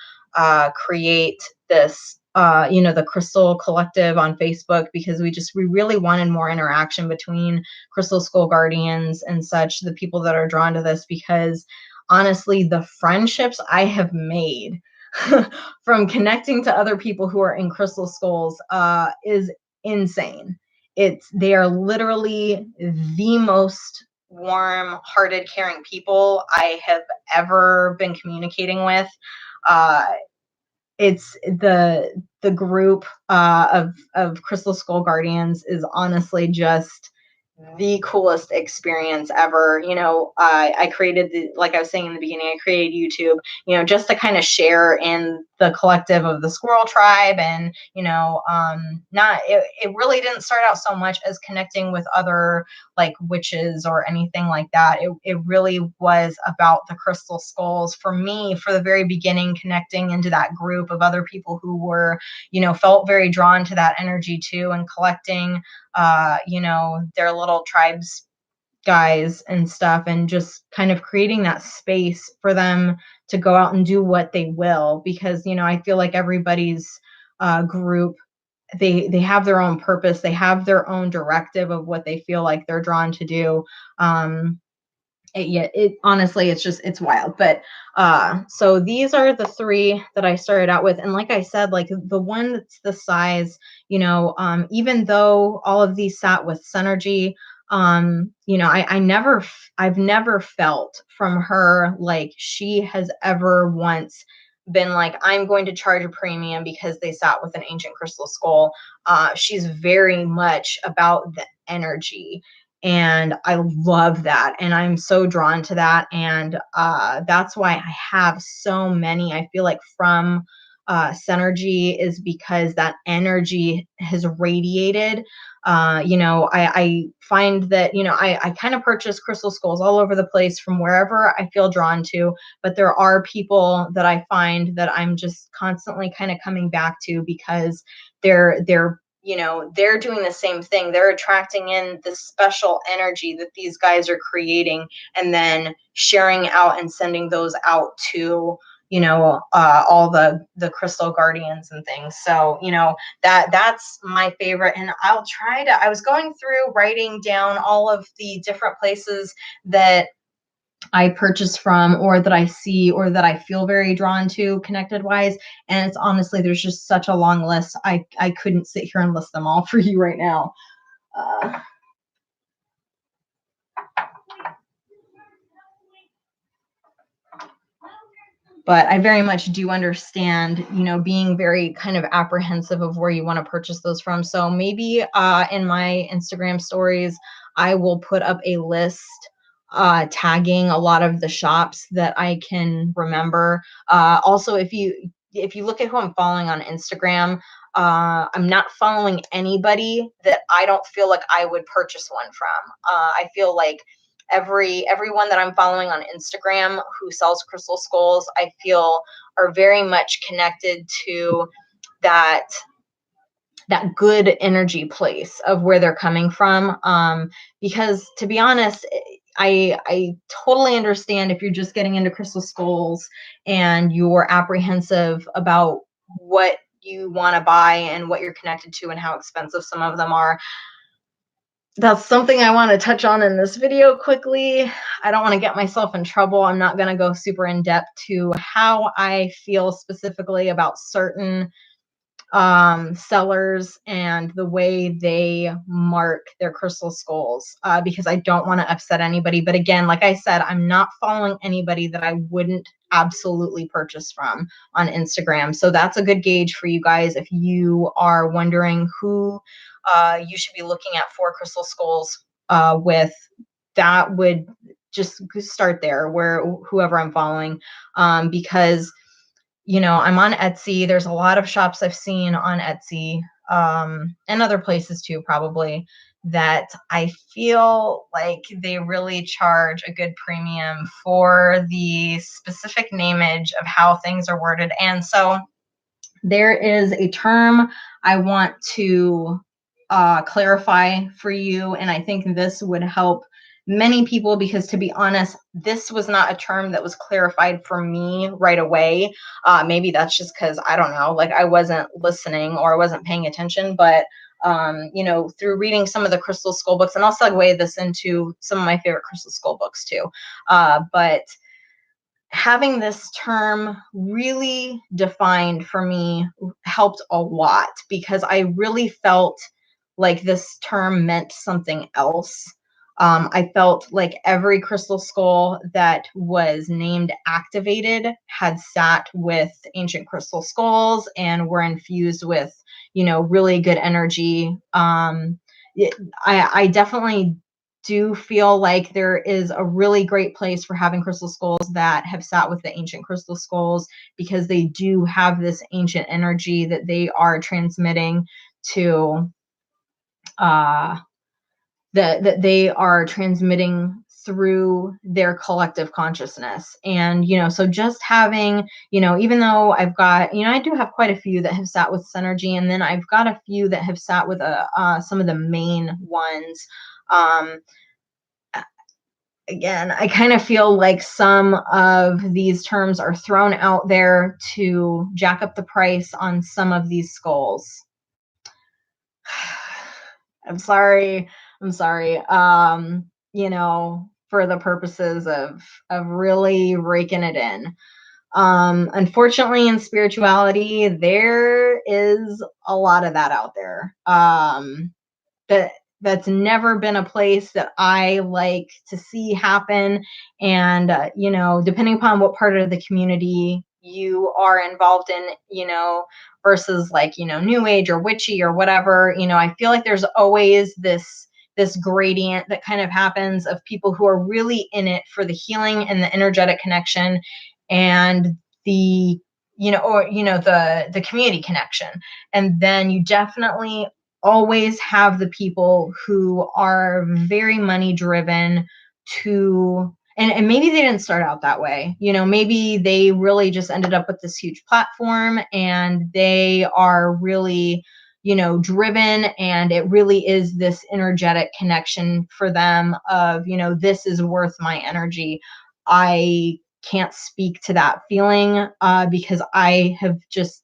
create this, the Crystal Collective on Facebook, because we really wanted more interaction between Crystal Skull Guardians and such, the people that are drawn to this, because honestly, the friendships I have made from connecting to other people who are in Crystal Skulls is insane. They are literally the most warm-hearted, caring people I have ever been communicating with. Uh, it's the group of Crystal Skull Guardians is honestly just the coolest experience ever. I created like I was saying in the beginning, I created YouTube, just to kind of share in the collective of the squirrel tribe. And, not, it really didn't start out so much as connecting with other like witches or anything like that. It really was about the crystal skulls for me, for the very beginning, connecting into that group of other people who were, felt very drawn to that energy too, and collecting their little tribes guys and stuff, and just kind of creating that space for them to go out and do what they will, because I feel like everybody's group, they have their own purpose, they have their own directive of what they feel like they're drawn to do. It honestly, it's wild. But so these are the three that I started out with, and like I said, like the one that's the size, even though all of these sat with Synergy, I've never felt from her like she has ever once been like, I'm going to charge a premium because they sat with an ancient crystal skull. She's very much about the energy, and I love that. And I'm so drawn to that. And that's why I have so many. I feel like from Synergy, is because that energy has radiated. I find that, I kind of purchase crystal skulls all over the place from wherever I feel drawn to. But there are people that I find that I'm just constantly kind of coming back to, because they're doing the same thing. They're attracting in this special energy that these guys are creating, and then sharing out and sending those out to, all the crystal guardians and things. So, that's my favorite. And I was going through writing down all of the different places that I purchase from, or that I see, or that I feel very drawn to connected wise. And it's honestly, there's just such a long list. I couldn't sit here and list them all for you right now. But I very much do understand, being very kind of apprehensive of where you want to purchase those from. So maybe in my Instagram stories, I will put up a list tagging a lot of the shops that I can remember. Also, if you look at who I'm following on Instagram, I'm not following anybody that I don't feel like I would purchase one from. I feel like everyone that I'm following on Instagram who sells crystal skulls, I feel are very much connected to that good energy place of where they're coming from. Because to be honest, I totally understand if you're just getting into crystal skulls and you're apprehensive about what you want to buy and what you're connected to and how expensive some of them are. That's something I want to touch on in this video quickly. I don't want to get myself in trouble. I'm not going to go super in depth to how I feel specifically about certain sellers and the way they mark their crystal skulls, because I don't want to upset anybody. But again, like I said, I'm not following anybody that I wouldn't absolutely purchase from on Instagram. So that's a good gauge for you guys if you are wondering who you should be looking at for crystal skulls with. That would just start there, where whoever I'm following, because I'm on Etsy. There's a lot of shops I've seen on Etsy and other places too, probably, that I feel like they really charge a good premium for the specific nameage of how things are worded. And so there is a term I want to clarify for you, and I think this would help many people, because to be honest, this was not a term that was clarified for me right away. Maybe that's just because, I don't know, like I wasn't listening or I wasn't paying attention, but through reading some of the Crystal Skull books, and I'll segue this into some of my favorite Crystal Skull books too. But having this term really defined for me helped a lot, because I really felt like this term meant something else. I felt like every crystal skull that was named activated had sat with ancient crystal skulls and were infused with, really good energy. I definitely do feel like there is a really great place for having crystal skulls that have sat with the ancient crystal skulls, because they do have this ancient energy that they are transmitting to that they are transmitting through their collective consciousness. And so just having, even though I've got, I do have quite a few that have sat with synergy, and then I've got a few that have sat with some of the main ones. Again, I kind of feel like some of these terms are thrown out there to jack up the price on some of these skulls. I'm sorry. For the purposes of really raking it in. Unfortunately, in spirituality, there is a lot of that out there. That's never been a place that I like to see happen. And, depending upon what part of the community you are involved in, versus like, new age or witchy or whatever, I feel like there's always this gradient that kind of happens of people who are really in it for the healing and the energetic connection and the, the community connection. And then you definitely always have the people who are very money driven to, and maybe they didn't start out that way, maybe they really just ended up with this huge platform and they are really, driven, and it really is this energetic connection for them of, this is worth my energy. I can't speak to that feeling because I have just,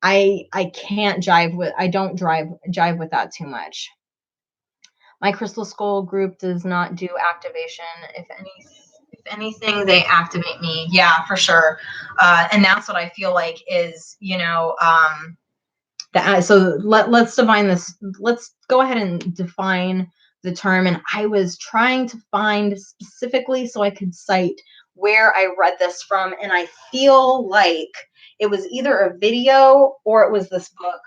I can't jive with that too much. My Crystal Skull group does not do activation. If anything, they activate me. Yeah, for sure. And that's what I feel like is, so let's define this. Let's go ahead and define the term. And I was trying to find specifically so I could cite where I read this from. And I feel like it was either a video or it was this book.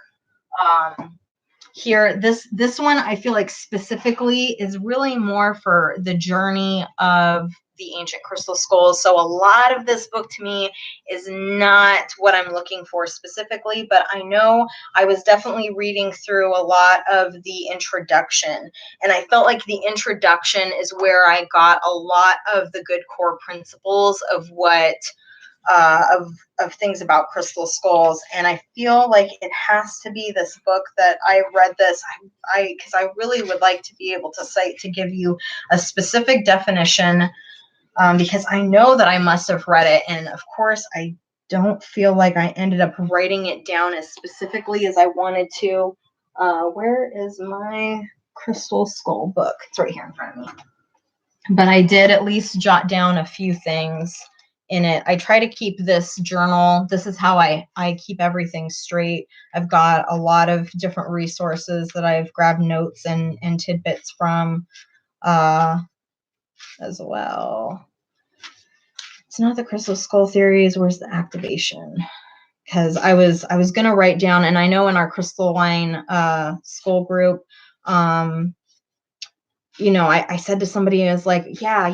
Here, this one I feel like specifically is really more for the journey of the ancient crystal skulls. So a lot of this book to me is not what I'm looking for specifically, but I know I was definitely reading through a lot of the introduction, and I felt like the introduction is where I got a lot of the good core principles of what of things about crystal skulls. And I feel like it has to be this book that I read this, because I really would like to be able to cite to give you a specific definition, because I know that I must have read it. And of course, I don't feel like I ended up writing it down as specifically as I wanted to. Where is my crystal skull book? It's right here in front of me. But I did at least jot down a few things in it. I try to keep this journal. This is how I keep everything straight. I've got a lot of different resources that I've grabbed notes and tidbits from as well. It's not the crystal skull theories. Where's the activation? Because I was going to write down, and I know in our crystalline skull group, I said to somebody, I was like, yeah,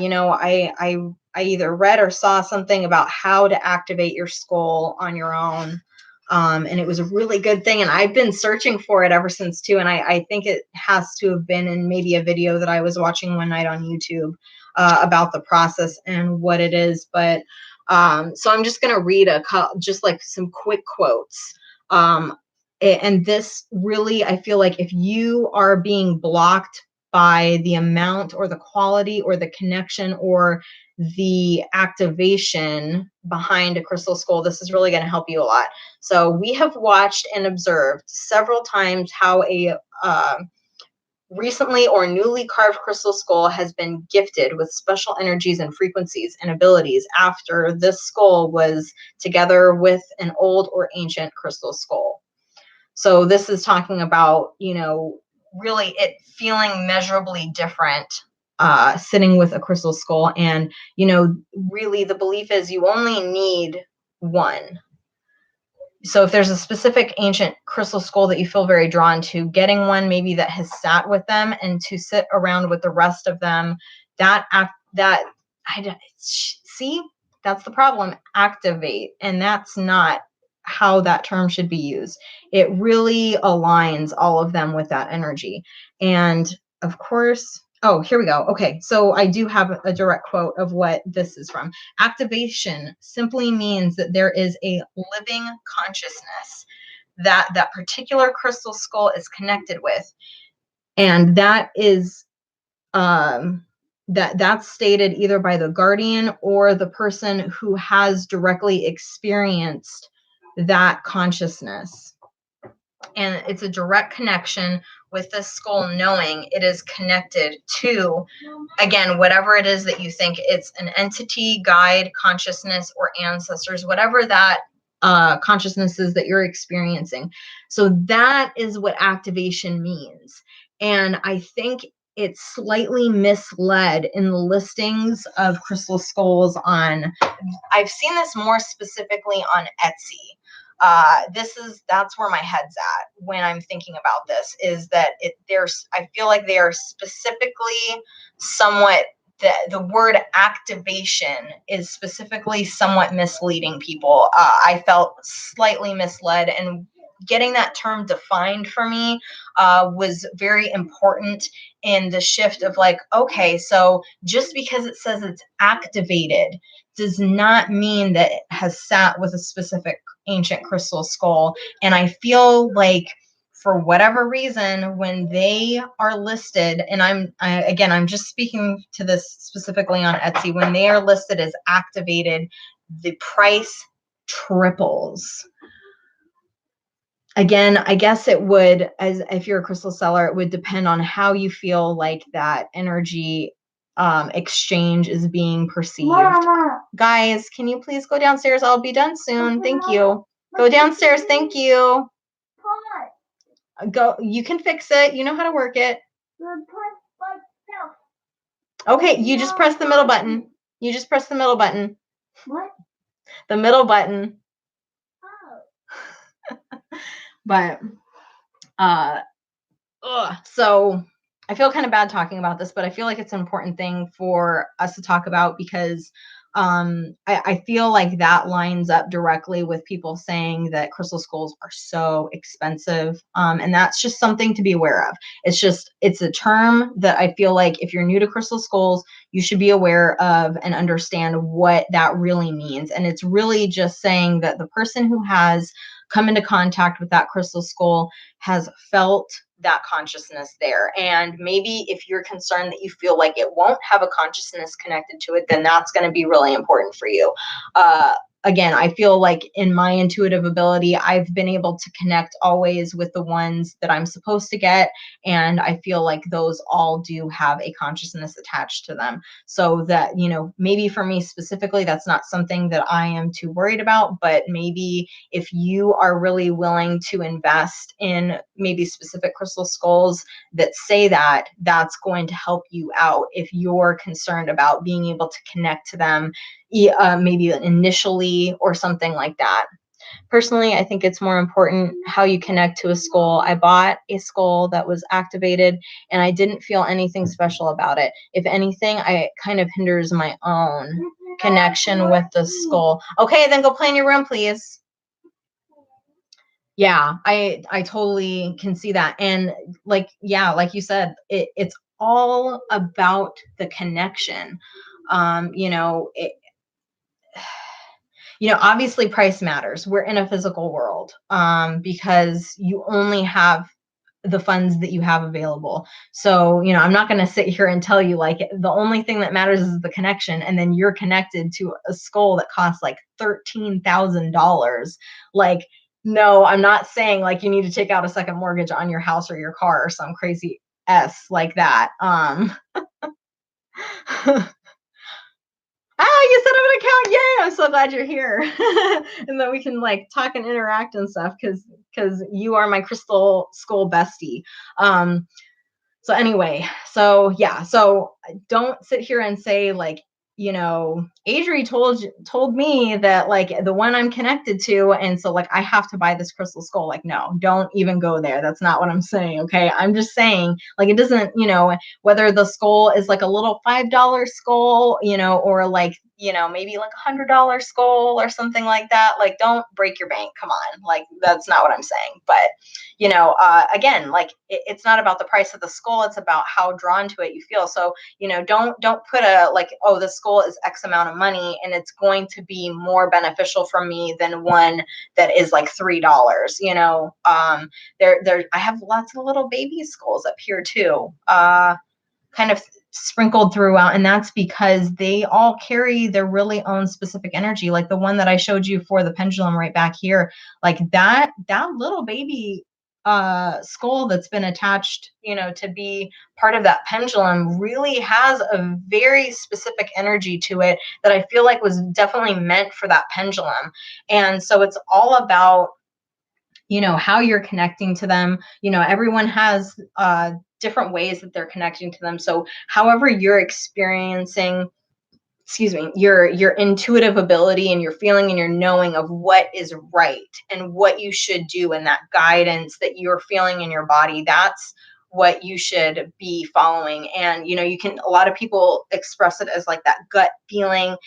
I either read or saw something about how to activate your skull on your own. And it was a really good thing. And I've been searching for it ever since too. And I think it has to have been in maybe a video that I was watching one night on YouTube about the process and what it is. But so I'm just going to read just like some quick quotes. And this really, I feel like if you are being blocked by the amount or the quality or the connection or the activation behind a crystal skull, this is really going to help you a lot. So we have watched and observed several times how a recently or newly carved crystal skull has been gifted with special energies and frequencies and abilities after this skull was together with an old or ancient crystal skull. So this is talking about, really it feeling measurably different sitting with a crystal skull. And, really the belief is you only need one. So if there's a specific ancient crystal skull that you feel very drawn to, getting one maybe that has sat with them and to sit around with the rest of them, see, that's the problem. Activate. And that's not how that term should be used. It really aligns all of them with that energy. And of course, oh, here we go. Okay, so I do have a direct quote of what this is from. Activation simply means that there is a living consciousness that that particular crystal skull is connected with. And that is that's stated either by the guardian or the person who has directly experienced that consciousness. And it's a direct connection with the skull, knowing it is connected to, again, whatever it is that you think it's an entity, guide, consciousness, or ancestors, whatever that consciousness is that you're experiencing. So that is what activation means. And I think it's slightly misled in the listings of crystal skulls on, I've seen this more specifically on Etsy. That's where my head's at when I'm thinking about this, is that I feel like they are specifically somewhat, the word activation is specifically somewhat misleading people. I felt slightly misled, and getting that term defined for me was very important in the shift of like, okay, so just because it says it's activated does not mean that it has sat with a specific ancient crystal skull. And I feel like for whatever reason, when they are listed, and I'm just speaking to this specifically on Etsy, when they are listed as activated, the price triples. Again, I guess it would, as if you're a crystal seller, it would depend on how you feel like that energy exchange is being perceived. Mama. Guys, can you please go downstairs? I'll be done soon. Thank you. Go downstairs. Thank you. Go. You can fix it. You know how to work it. Okay, you just press the middle button. You just press the middle button. What? The middle button. But so I feel kind of bad talking about this, but I feel like it's an important thing for us to talk about, because I feel like that lines up directly with people saying that crystal skulls are so expensive. And that's just something to be aware of. It's a term that I feel like if you're new to crystal skulls, you should be aware of and understand what that really means. And it's really just saying that the person who has come into contact with that crystal skull has felt that consciousness there. And maybe if you're concerned that you feel like it won't have a consciousness connected to it, then that's going to be really important for you. Again, I feel like in my intuitive ability, I've been able to connect always with the ones that I'm supposed to get. And I feel like those all do have a consciousness attached to them. So that, maybe for me specifically, that's not something that I am too worried about. But maybe if you are really willing to invest in maybe specific crystal skulls that say that, that's going to help you out if you're concerned about being able to connect to them maybe initially or something like that. Personally, I think it's more important how you connect to a skull. I bought a skull that was activated and I didn't feel anything special about it. If anything, it kind of hinders my own connection with the skull. Okay, then go play in your room, please. Yeah, I totally can see that. And like, yeah, like you said, it's all about the connection. You know, obviously price matters. We're in a physical world, because you only have the funds that you have available. So, I'm not going to sit here and tell you like the only thing that matters is the connection. And then you're connected to a skull that costs like $13,000. Like, no, I'm not saying like you need to take out a second mortgage on your house or your car or some crazy S like that. You set up an account. Yay! I'm so glad you're here. And that we can like talk and interact and stuff because you are my crystal skull bestie. Um, so anyway, so yeah, so don't sit here and say like, Adri told me that like the one I'm connected to, and so like I have to buy this crystal skull. Like, no, don't even go there. That's not what I'm saying. Okay. I'm just saying like it doesn't, whether the skull is like a little $5 skull, or like, maybe like $100 skull or something like that. Like, don't break your bank. Come on. Like, that's not what I'm saying. But again, like it's not about the price of the skull, it's about how drawn to it you feel. So don't put a like, oh, the skull is X amount of money and it's going to be more beneficial for me than one that is like $3. There I have lots of little baby skulls up here too, kind of sprinkled throughout, and that's because they all carry their really own specific energy. Like the one that I showed you for the pendulum right back here, like that little baby skull that's been attached, to be part of that pendulum really has a very specific energy to it that I feel like was definitely meant for that pendulum. And so it's all about how you're connecting to them. Everyone has different ways that they're connecting to them. So however you're experiencing, excuse me, your intuitive ability and your feeling and your knowing of what is right and what you should do, and that guidance that you're feeling in your body, that's what you should be following. And you can, a lot of people express it as like that gut feeling,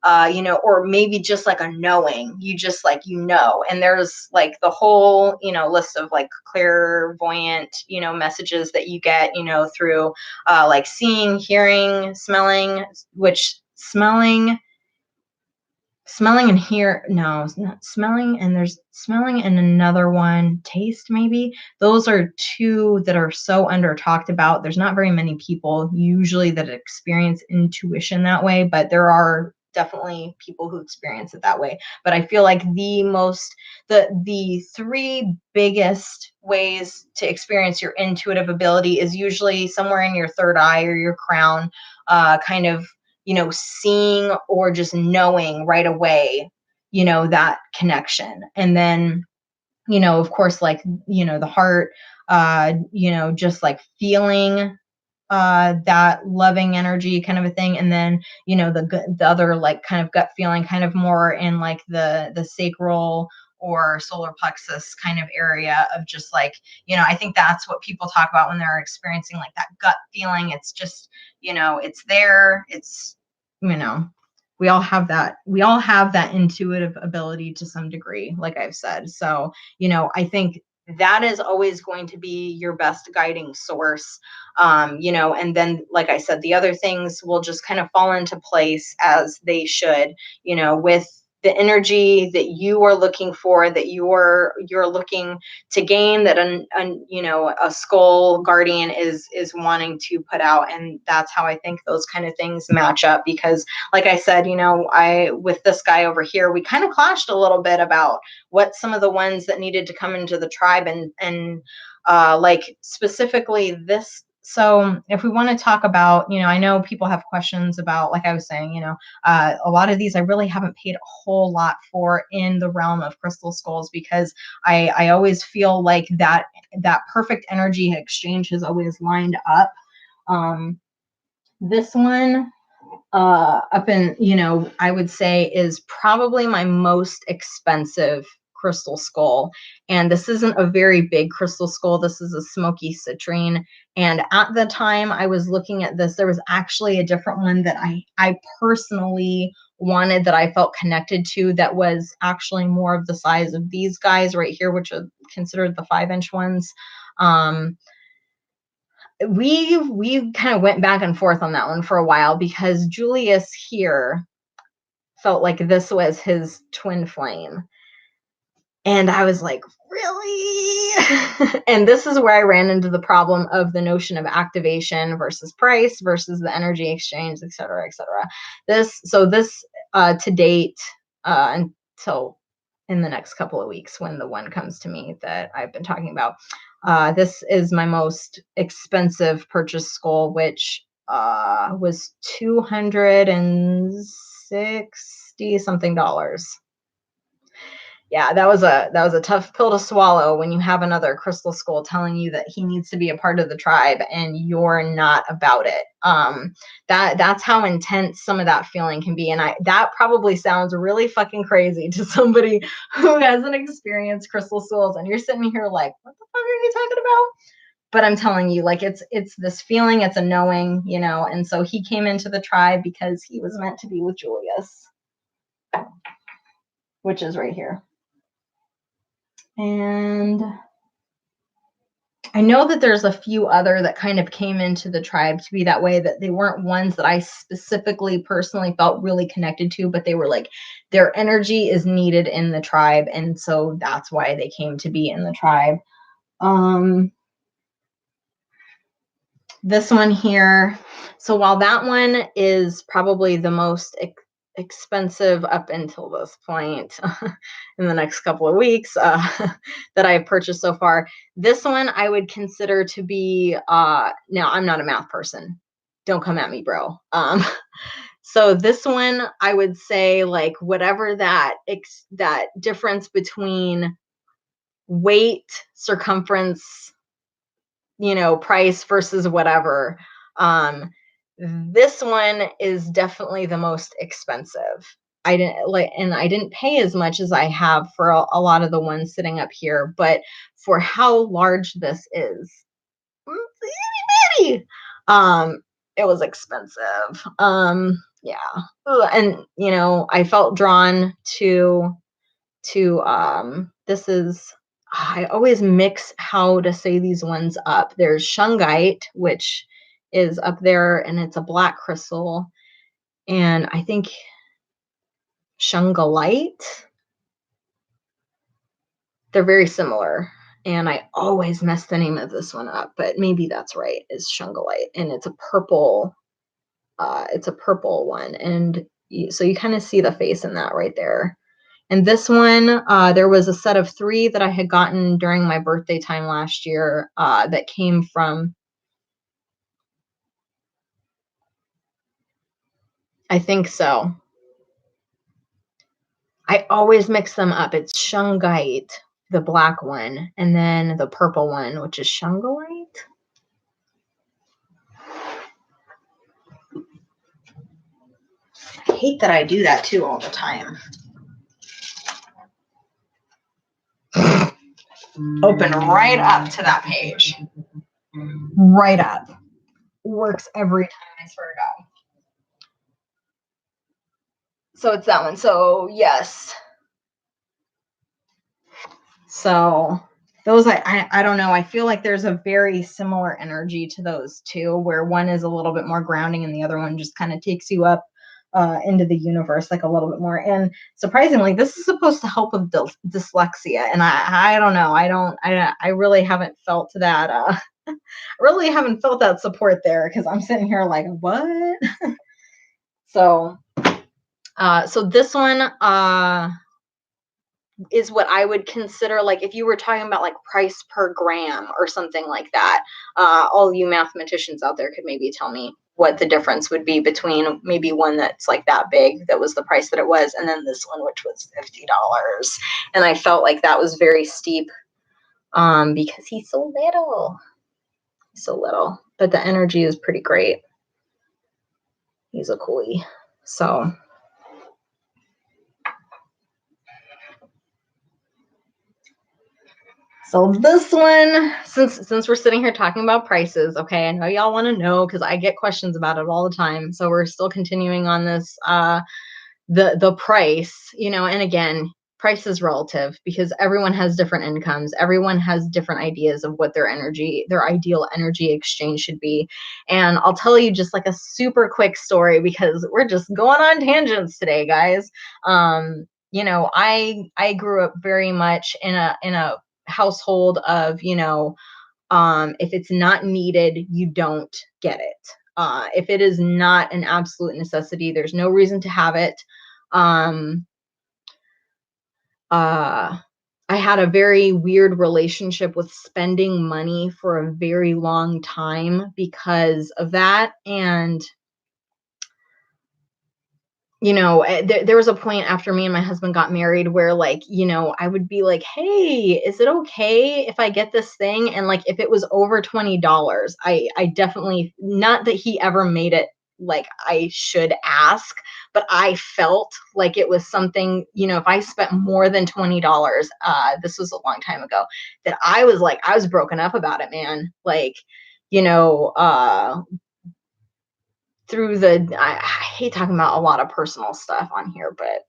or maybe just like a knowing, you just like, and there's like the whole, list of like clairvoyant, messages that you get, through like seeing, hearing, smelling, which smelling and hear, no, it's not smelling, and there's smelling and another one, taste maybe. Those are two that are so under talked about. There's not very many people usually that experience intuition that way, but there are definitely people who experience it that way. But I feel like the three biggest ways to experience your intuitive ability is usually somewhere in your third eye or your crown, kind of seeing or just knowing right away, that connection. And then, of course, like, the heart, just like feeling that loving energy kind of a thing. And then, the other like kind of gut feeling, kind of more in like the sacral or solar plexus kind of area of just like, I think that's what people talk about when they're experiencing like that gut feeling. It's just, it's there. It's, you know, we all have that intuitive ability to some degree, like I've said. So, I think that is always going to be your best guiding source. And then, like I said, the other things will just kind of fall into place as they should, with the energy that you are looking for, that you're looking to gain, that a skull guardian is wanting to put out. And that's how I think those kind of things match up. Because like I said, I with this guy over here, we kind of clashed a little bit about what some of the ones that needed to come into the tribe, and like specifically this. So if we want to talk about, I know people have questions about, like I was saying, a lot of these I really haven't paid a whole lot for in the realm of crystal skulls, because I always feel like that perfect energy exchange has always lined up. This one up in, I would say is probably my most expensive crystal skull. And this isn't a very big crystal skull. This is a smoky citrine. And at the time I was looking at this, there was actually a different one that I personally wanted, that I felt connected to, that was actually more of the size of these guys right here, which are considered the 5-inch ones. We kind of went back and forth on that one for a while, because Julius here felt like this was his twin flame. And I was like, really? And this is where I ran into the problem of the notion of activation versus price versus the energy exchange, et cetera, et cetera. This to date, until in the next couple of weeks, when the one comes to me that I've been talking about, this is my most expensive purchase skull, which was $260 something. Yeah, that was a tough pill to swallow when you have another crystal skull telling you that he needs to be a part of the tribe and you're not about it. That's how intense some of that feeling can be. And that probably sounds really fucking crazy to somebody who hasn't experienced crystal skulls, and you're sitting here like, what the fuck are you talking about? But I'm telling you, like, it's this feeling, it's a knowing, and so he came into the tribe because he was meant to be with Julius, which is right here. And I know that there's a few other that kind of came into the tribe to be that way, that they weren't ones that I specifically personally felt really connected to, but they were like, their energy is needed in the tribe, and so that's why they came to be in the tribe. This one here, so while that one is probably the most expensive up until this point in the next couple of weeks that I've purchased so far, this one I would consider to be, now I'm not a math person, don't come at me, bro. So this one I would say, like, whatever that difference between weight, circumference, price versus whatever, this one is definitely the most expensive. I didn't pay as much as I have for a lot of the ones sitting up here, but for how large this is, it was expensive. Yeah. And I felt drawn to this is, I always mix how to say these ones up. There's shungite, which is up there, and it's a black crystal. And I think shungolite, they're very similar. And I always mess the name of this one up, but maybe that's right, is shungolite. And it's a purple one. And so you kind of see the face in that right there. And this one, there was a set of 3 that I had gotten during my birthday time last year that came from, I think so. I always mix them up. It's shungite, the black one, and then the purple one, which is shungolite. I hate that I do that too all the time. Open right up to that page. Right up. Works every time, I swear to God. So it's that one. So yes. So those, I don't know. I feel like there's a very similar energy to those two, where one is a little bit more grounding and the other one just kind of takes you up into the universe, like a little bit more. And surprisingly, this is supposed to help with dyslexia. And I don't know. I really haven't felt that. Really haven't felt that support there, because I'm sitting here like, what? So this one is what I would consider, like, if you were talking about like price per gram or something like that. All you mathematicians out there could maybe tell me what the difference would be between maybe one that's like that big, that was the price that it was, and then this one, which was $50. And I felt like that was very steep, because he's so little. But the energy is pretty great. He's a coolie. So this one, since we're sitting here talking about prices, okay, I know y'all want to know, because I get questions about it all the time. So we're still continuing on this the price, and again, price is relative because everyone has different incomes. Everyone has different ideas of what their ideal energy exchange should be. And I'll tell you just like a super quick story because we're just going on tangents today, guys. I grew up very much in a household of, if it's not needed, you don't get it. If it is not an absolute necessity, there's no reason to have it. Um, uh, I had a very weird relationship with spending money for a very long time because of that. And there was a point after me and my husband got married where, like, I would be like, hey, is it okay if I get this thing? And like, if it was over $20, I definitely, not that he ever made it like I should ask, but I felt like it was something, if I spent more than $20, this was a long time ago, that I was broken up about it, man. Like, you know, uh, through I hate talking about a lot of personal stuff on here, but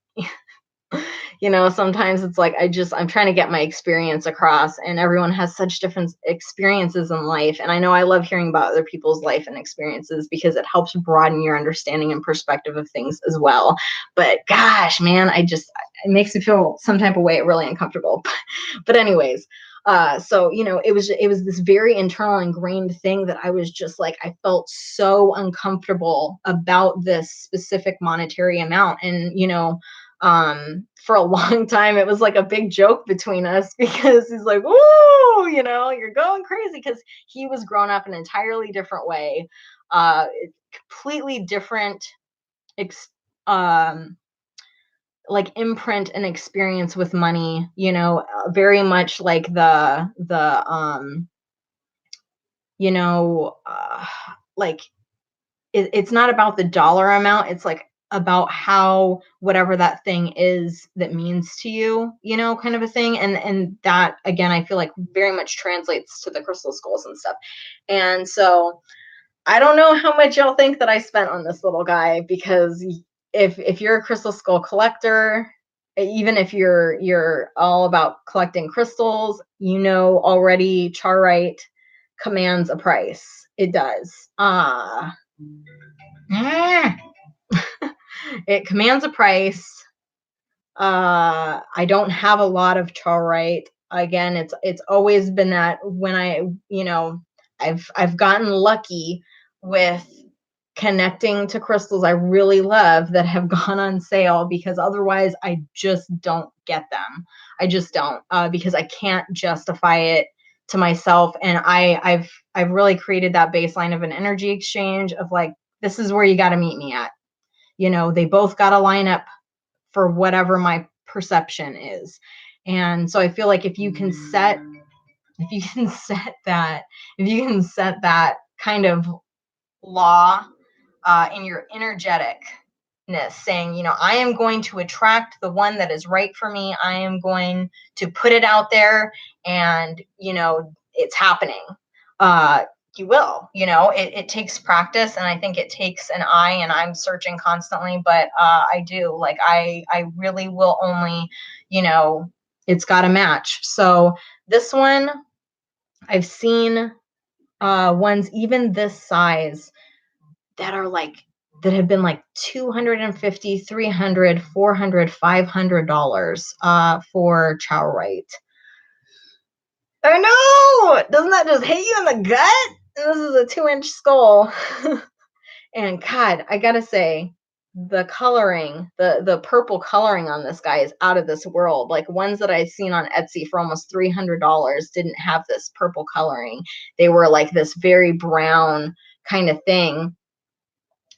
sometimes it's like I'm trying to get my experience across, and everyone has such different experiences in life. And I know I love hearing about other people's life and experiences because it helps broaden your understanding and perspective of things as well. But gosh, man, it makes me feel some type of way, really uncomfortable. But anyways, so it was this very internal ingrained thing that I was just like, I felt so uncomfortable about this specific monetary amount. And for a long time it was like a big joke between us because he's like, "Ooh, you're going crazy," because he was grown up an entirely different way, uh completely different ex- um like imprint and experience with money, very much like you know uh, like it's not about the dollar amount. It's like about how whatever that thing is that means to you, kind of a thing. And that, again, I feel like very much translates to the crystal skulls and stuff. And so I don't know how much y'all think that I spent on this little guy, because if you're a crystal skull collector, even if you're all about collecting crystals, already Charite commands a price. It does. Mm. It commands a price. I don't have a lot of Charite. Again, it's always been that when I've gotten lucky with connecting to crystals I really love that have gone on sale, because otherwise I just don't get them. I just don't, because I can't justify it to myself. And I've really created that baseline of an energy exchange of like, this is where you got to meet me at. They both got to line up for whatever my perception is. And so I feel like if you can set that if you can set that kind of law in your energeticness, saying, I am going to attract the one that is right for me. I am going to put it out there, and it's happening. You will. It takes practice, and I think it takes an eye, and I'm searching constantly, but I do, like, I really will only, it's got to match. So this one, I've seen ones even this size that are like, that have been like 250, 300, 400, $500 for Chowrite. I know. Doesn't that just hit you in the gut? This is a 2-inch skull. And God, I gotta say, the coloring, the purple coloring on this guy is out of this world. Like, ones that I've seen on Etsy for almost $300 didn't have this purple coloring. They were like this very brown kind of thing.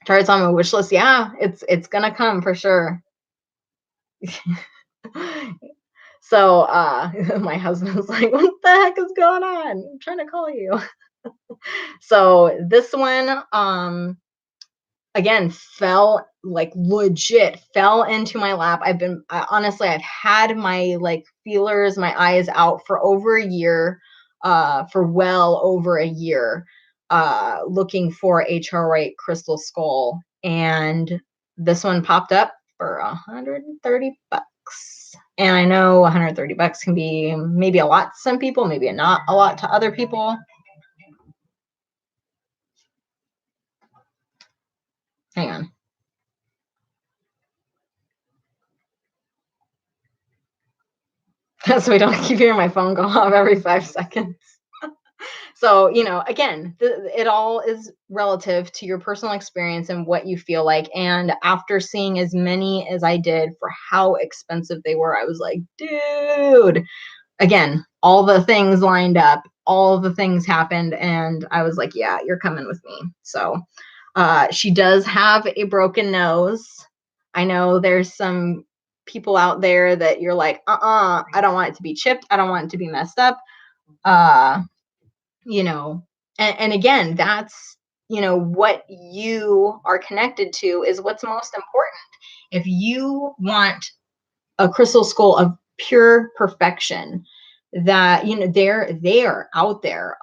Target's on my wish list. Yeah, it's gonna come for sure. So my husband's like, what the heck is going on? I'm trying to call you. So this one, again, fell into my lap. Honestly, I've had my like feelers, my eyes out for over a year, for well over a year, looking for a Charite crystal skull. And this one popped up for $130. And I know $130 can be maybe a lot to some people, maybe not a lot to other people. Hang on. So we don't keep hearing my phone go off every 5 seconds. So, again, it all is relative to your personal experience and what you feel like. And after seeing as many as I did for how expensive they were, I was like, dude, again, all the things lined up, all the things happened. And I was like, yeah, you're coming with me. So she does have a broken nose. I know there's some people out there that you're like, I don't want it to be chipped. I don't want it to be messed up. And again, that's, what you are connected to is what's most important. If you want a crystal skull of pure perfection, that, they're out there.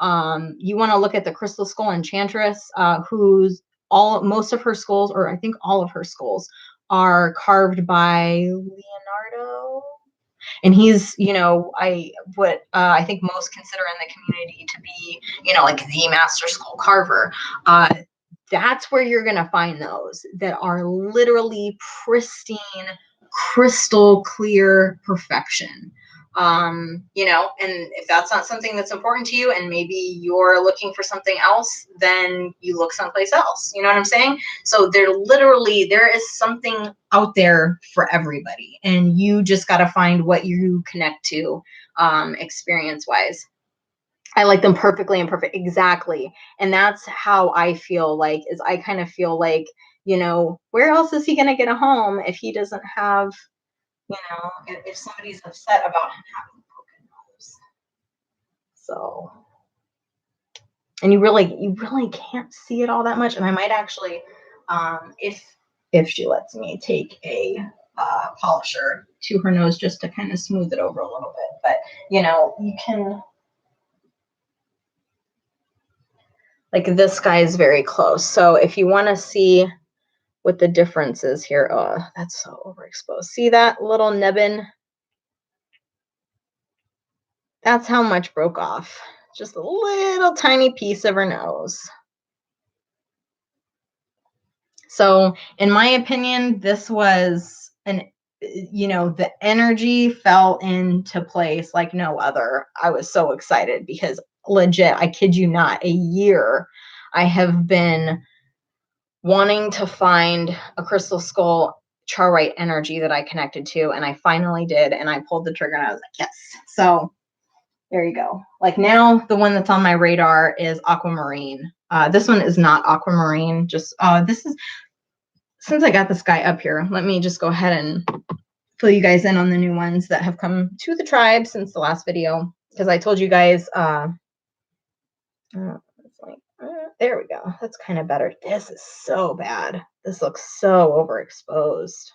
You want to look at the Crystal Skull Enchantress, who's most of her skulls, or I think all of her skulls, are carved by Leonardo. And he's, I think most consider in the community to be, like the master skull carver. That's where you're going to find those that are literally pristine, crystal clear perfection. And if that's not something that's important to you, and maybe you're looking for something else, then you look someplace else. You know what I'm saying? So there is something out there for everybody, and you just got to find what you connect to, experience wise. I like them perfectly imperfect. Exactly. And that's how I feel like, is I kind of feel like, where else is he going to get a home if he doesn't have, if somebody's upset about him having a broken nose. So, and you really can't see it all that much. And I might actually, if she lets me, take a polisher to her nose just to kind of smooth it over a little bit. But, you can, like, this guy is very close. So if you want to see what the difference is here, oh, that's so overexposed. See that little nubbin? That's how much broke off. Just a little tiny piece of her nose. So in my opinion, this was the energy fell into place like no other. I was so excited because legit, I kid you not, a year I have been wanting to find a crystal skull Charite energy that I connected to, and I finally did, and I pulled the trigger and I was like, yes. So there you go. Like, now the one that's on my radar is aquamarine. This one is not aquamarine. Just this is, since I got this guy up here, let me just go ahead and fill you guys in on the new ones that have come to the tribe since the last video, because I told you guys it's like, there we go. That's kind of better. This is so bad. This looks so overexposed.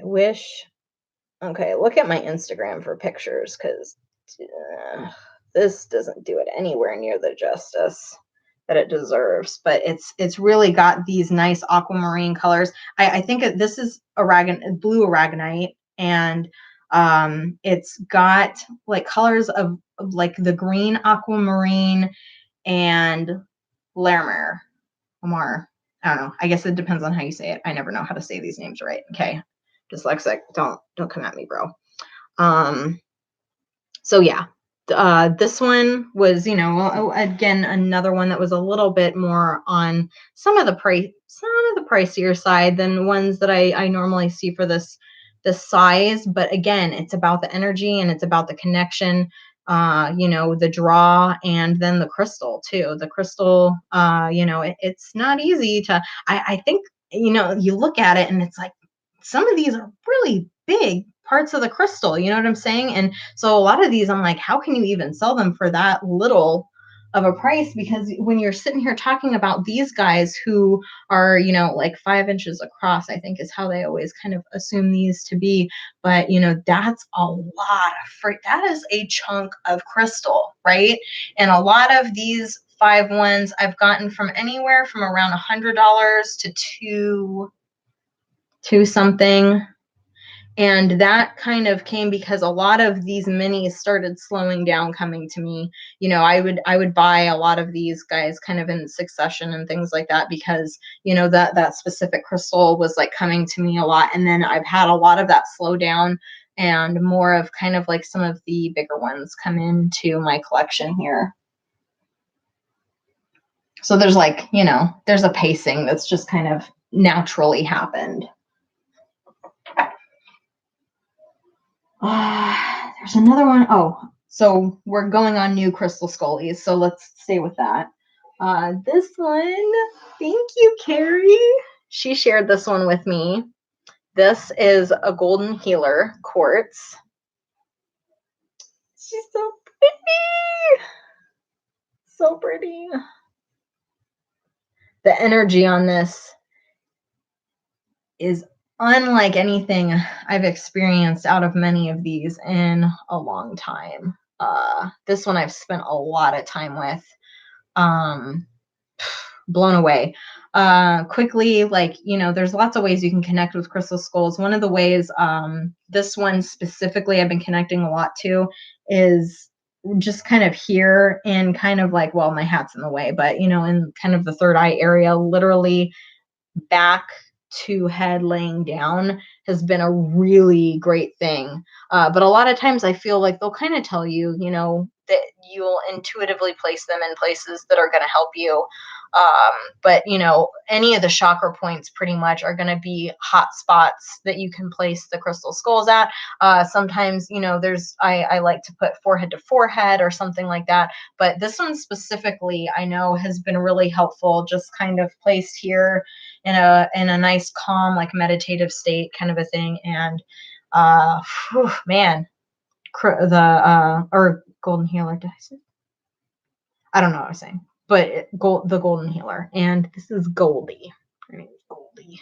I wish. Okay, look at my Instagram for pictures, because this doesn't do it anywhere near the justice that it deserves. But it's really got these nice aquamarine colors. I think this is blue aragonite, and it's got like colors of like the green aquamarine and Lamar. I don't know. I guess it depends on how you say it. I never know how to say these names right. Okay. Dyslexic. Don't come at me, bro. So yeah, this one was, again, another one that was a little bit more on some of the pricier side than ones that I normally see for this size. But again, it's about the energy, and it's about the connection, the draw, and then the crystal too. The crystal, it's not easy to, I think, you look at it and it's like, some of these are really big parts of the crystal, you know what I'm saying? And so a lot of these, I'm like, how can you even sell them for that little of a price? Because when you're sitting here talking about these guys who are, like 5 inches across, I think is how they always kind of assume these to be. But, that's a lot of that is a chunk of crystal, right? And a lot of these 5 ones I've gotten from anywhere from around $100 to 2 something. And that kind of came because a lot of these minis started slowing down coming to me. I would buy a lot of these guys kind of in succession and things like that because, that specific crystal was like coming to me a lot. And then I've had a lot of that slow down and more of kind of like some of the bigger ones come into my collection here. So there's like, there's a pacing that's just kind of naturally happened. There's another one. Oh, so we're going on new crystal scullies. So let's stay with that. This one, thank you, Carrie. She shared this one with me. This is a golden healer quartz. She's so pretty. So pretty. The energy on this is unlike anything I've experienced out of many of these in a long time. This one I've spent a lot of time with. Blown away. Quickly, there's lots of ways you can connect with crystal skulls. One of the ways, this one specifically I've been connecting a lot to is just kind of here in kind of like, well, my hat's in the way, but in kind of the third eye area, literally back to head laying down has been a really great thing. But a lot of times I feel like they'll kind of tell you, that you'll intuitively place them in places that are going to help you. But any of the chakra points pretty much are going to be hot spots that you can place the crystal skulls at. Sometimes, I like to put forehead to forehead or something like that. But this one specifically, I know has been really helpful, just kind of placed here in a nice, calm, like meditative state kind of a thing. And man, or golden healer, did I say? I don't know what I was saying, but the golden healer. And this is Goldie. Her name is Goldie.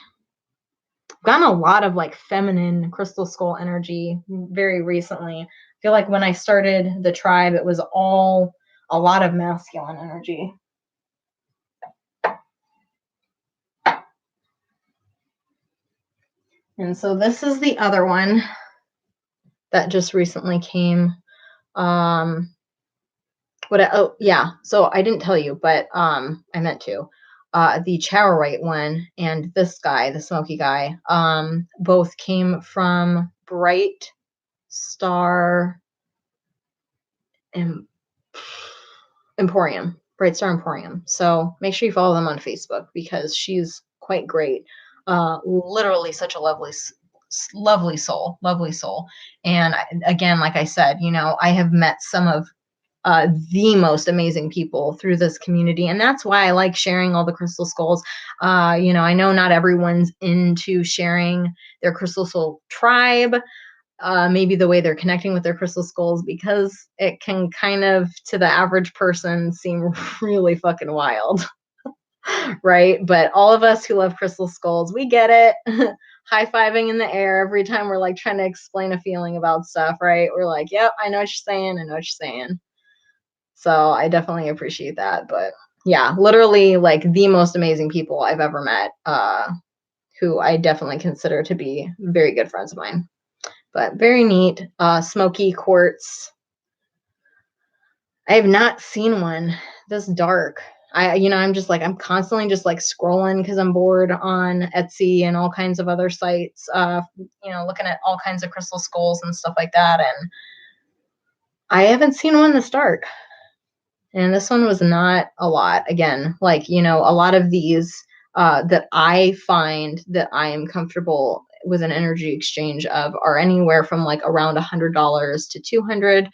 I've gotten a lot of like feminine crystal skull energy very recently. I feel like when I started the tribe, it was all a lot of masculine energy. And so this is the other one that just recently came. So I didn't tell you, but I meant to. The Chowrite one and this guy, the smoky guy, both came from Bright Star Emporium. Bright Star Emporium. So make sure you follow them on Facebook because she's quite great. Literally such a lovely soul. And again, like I said, I have met some of the most amazing people through this community. And that's why I like sharing all the crystal skulls. I know not everyone's into sharing their crystal soul tribe, maybe the way they're connecting with their crystal skulls, because it can kind of, to the average person, seem really fucking wild. Right? But all of us who love crystal skulls, we get it. High-fiving in the air every time we're like trying to explain a feeling about stuff, right? We're like, yep, I know what you're saying. So I definitely appreciate that. But yeah, literally like the most amazing people I've ever met, who I definitely consider to be very good friends of mine. But very neat. Smoky quartz. I have not seen one this dark. I'm constantly just like scrolling because I'm bored on Etsy and all kinds of other sites, looking at all kinds of crystal skulls and stuff like that. And I haven't seen one this dark. And this one was not a lot. Again, a lot of these that I find that I am comfortable with an energy exchange of are anywhere from like around $100 to $200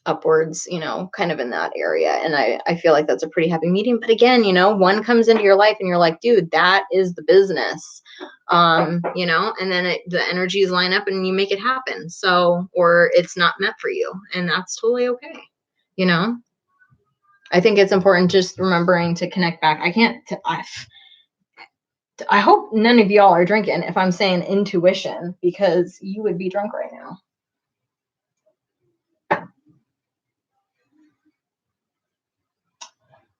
upwards, kind of in that area. And I feel like that's a pretty happy medium. But again, one comes into your life and you're like, dude, that is the business. And then the energies line up and you make it happen. So, or it's not meant for you. And that's totally okay. I think it's important just remembering to connect back. I hope none of y'all are drinking if I'm saying intuition, because you would be drunk right now.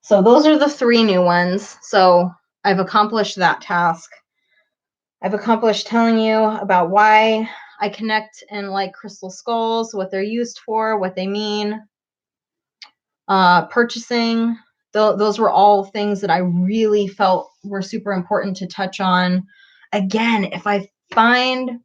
So those are the 3 new ones. So I've accomplished that task. I've accomplished telling you about why I connect and like crystal skulls, what they're used for, what they mean, purchasing. Those were all things that I really felt were super important to touch on. Again, if I find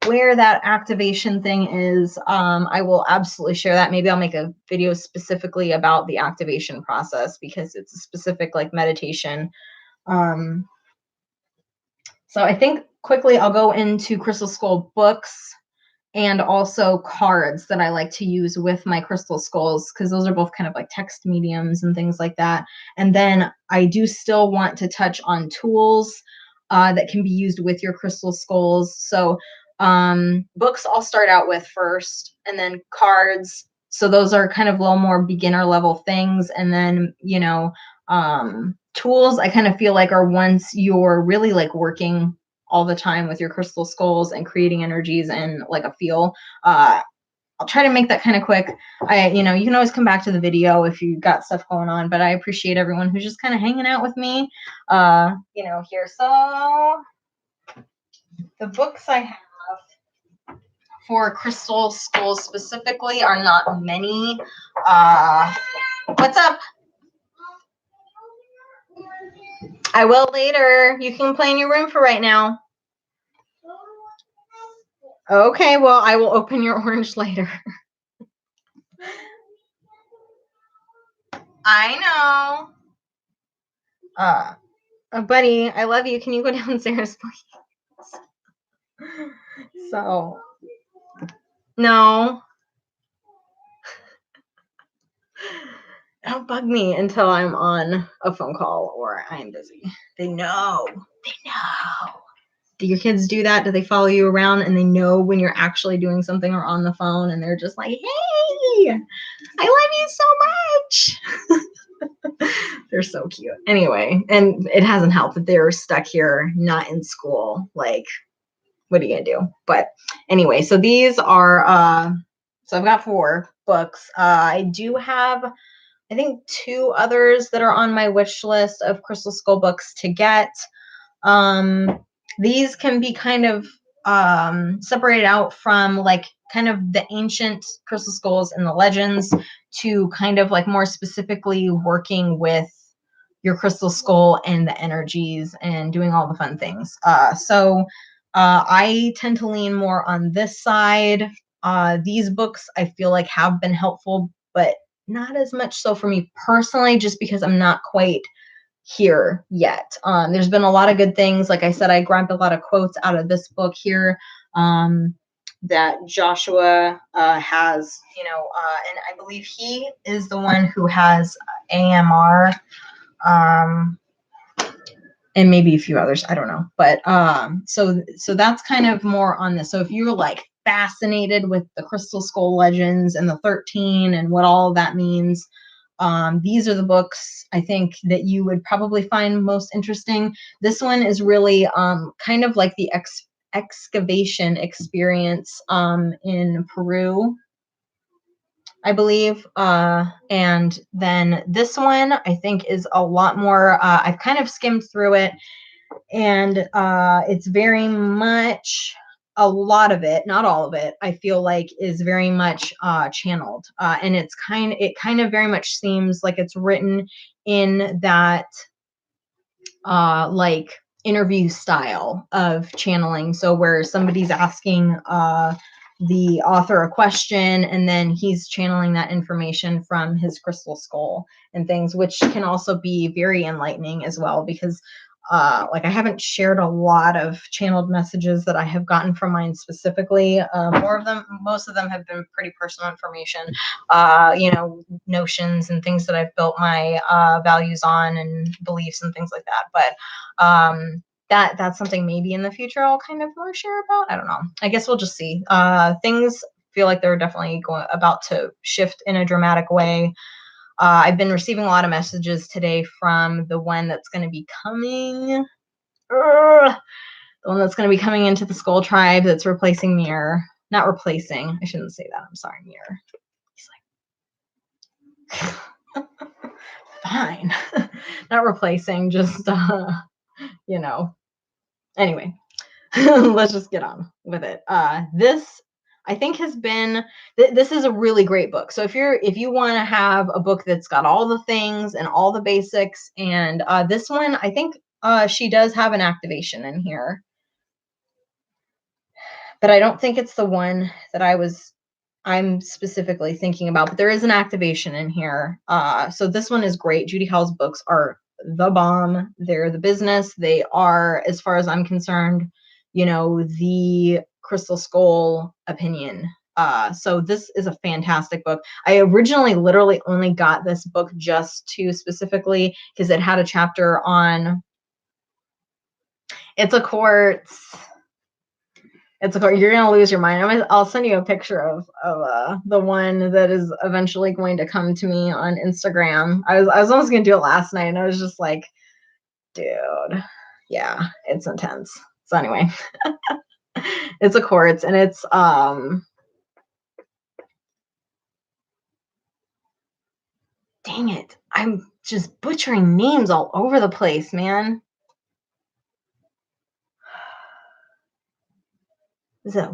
where that activation thing is, I will absolutely share that. Maybe I'll make a video specifically about the activation process because it's a specific like meditation. So I think quickly I'll go into Crystal Skull books and also cards that I like to use with my crystal skulls, because those are both kind of like text mediums and things like that. And then I do still want to touch on tools that can be used with your crystal skulls. So books I'll start out with first, and then cards. So those are kind of a little more beginner level things. And then, tools I kind of feel like are once you're really like working all the time with your crystal skulls and creating energies and like a feel. I'll try to make that kind of quick. You can always come back to the video if you got stuff going on, but I appreciate everyone who's just kind of hanging out with me, here. So the books I have for crystal skulls specifically are not many. What's up? I will later. You can play in your room for right now. Okay, well, I will open your orange later. I know. Buddy, I love you. Can you go downstairs, please? So, no. Don't bug me until I'm on a phone call or I'm busy. They know. They know. Do your kids do that? Do they follow you around and they know when you're actually doing something or on the phone and they're just like, hey, I love you so much. They're so cute. Anyway, and it hasn't helped that they're stuck here, not in school. Like, what are you gonna do? But anyway, so these are so I've got 4 books. I do have, I think, 2 others that are on my wish list of Crystal Skull books to get. These can be kind of separated out from like kind of the ancient crystal skulls and the legends to kind of like more specifically working with your crystal skull and the energies and doing all the fun things. So I tend to lean more on this side. These books I feel like have been helpful, but not as much so for me personally, just because I'm not quite here yet. There's been a lot of good things. Like I said, I grabbed a lot of quotes out of this book here that Joshua has, and I believe he is the one who has AMR, and maybe a few others. I don't know. But so that's kind of more on this. So if you're like fascinated with the Crystal Skull legends and the 13 and what all of that means, these are the books I think that you would probably find most interesting. This one is really kind of like the excavation experience in Peru, I believe. And then this one I think is a lot more, I've kind of skimmed through it, and it's very much, a lot of it, not all of it, I feel like is very much channeled, and it kind of very much seems like it's written in that like interview style of channeling. So where somebody's asking the author a question and then he's channeling that information from his crystal skull and things, which can also be very enlightening as well, because like I haven't shared a lot of channeled messages that I have gotten from mine specifically. Most of them have been pretty personal information, notions and things that I've built my values on and beliefs and things like that. But that's something maybe in the future I'll kind of more share about. I don't know. I guess we'll just see. Things feel like they're definitely about to shift in a dramatic way. I've been receiving a lot of messages today from the one that's going to be coming. The one that's going to be coming into the Skull Tribe that's replacing Mirror. Not replacing. I shouldn't say that. I'm sorry, Mirror. He's like, fine. Not replacing, just, Anyway, let's just get on with it. This I think has been this is a really great book. So if you want to have a book that's got all the things and all the basics, and this one I think she does have an activation in here, but I don't think it's the one that I'm specifically thinking about, but there is an activation in here. So this one is great. Judy Howell's books are the bomb. They're the business. They are, as far as I'm concerned, the Crystal Skull opinion. So this is a fantastic book. I originally literally only got this book just to specifically because it had a chapter on it's a quartz. You're gonna lose your mind. I'll send you a picture of the one that is eventually going to come to me on Instagram. I was almost gonna do it last night, and I was just like, dude, yeah, it's intense. So anyway, it's a quartz, and it's dang it, I'm just butchering names all over the place, man. Is it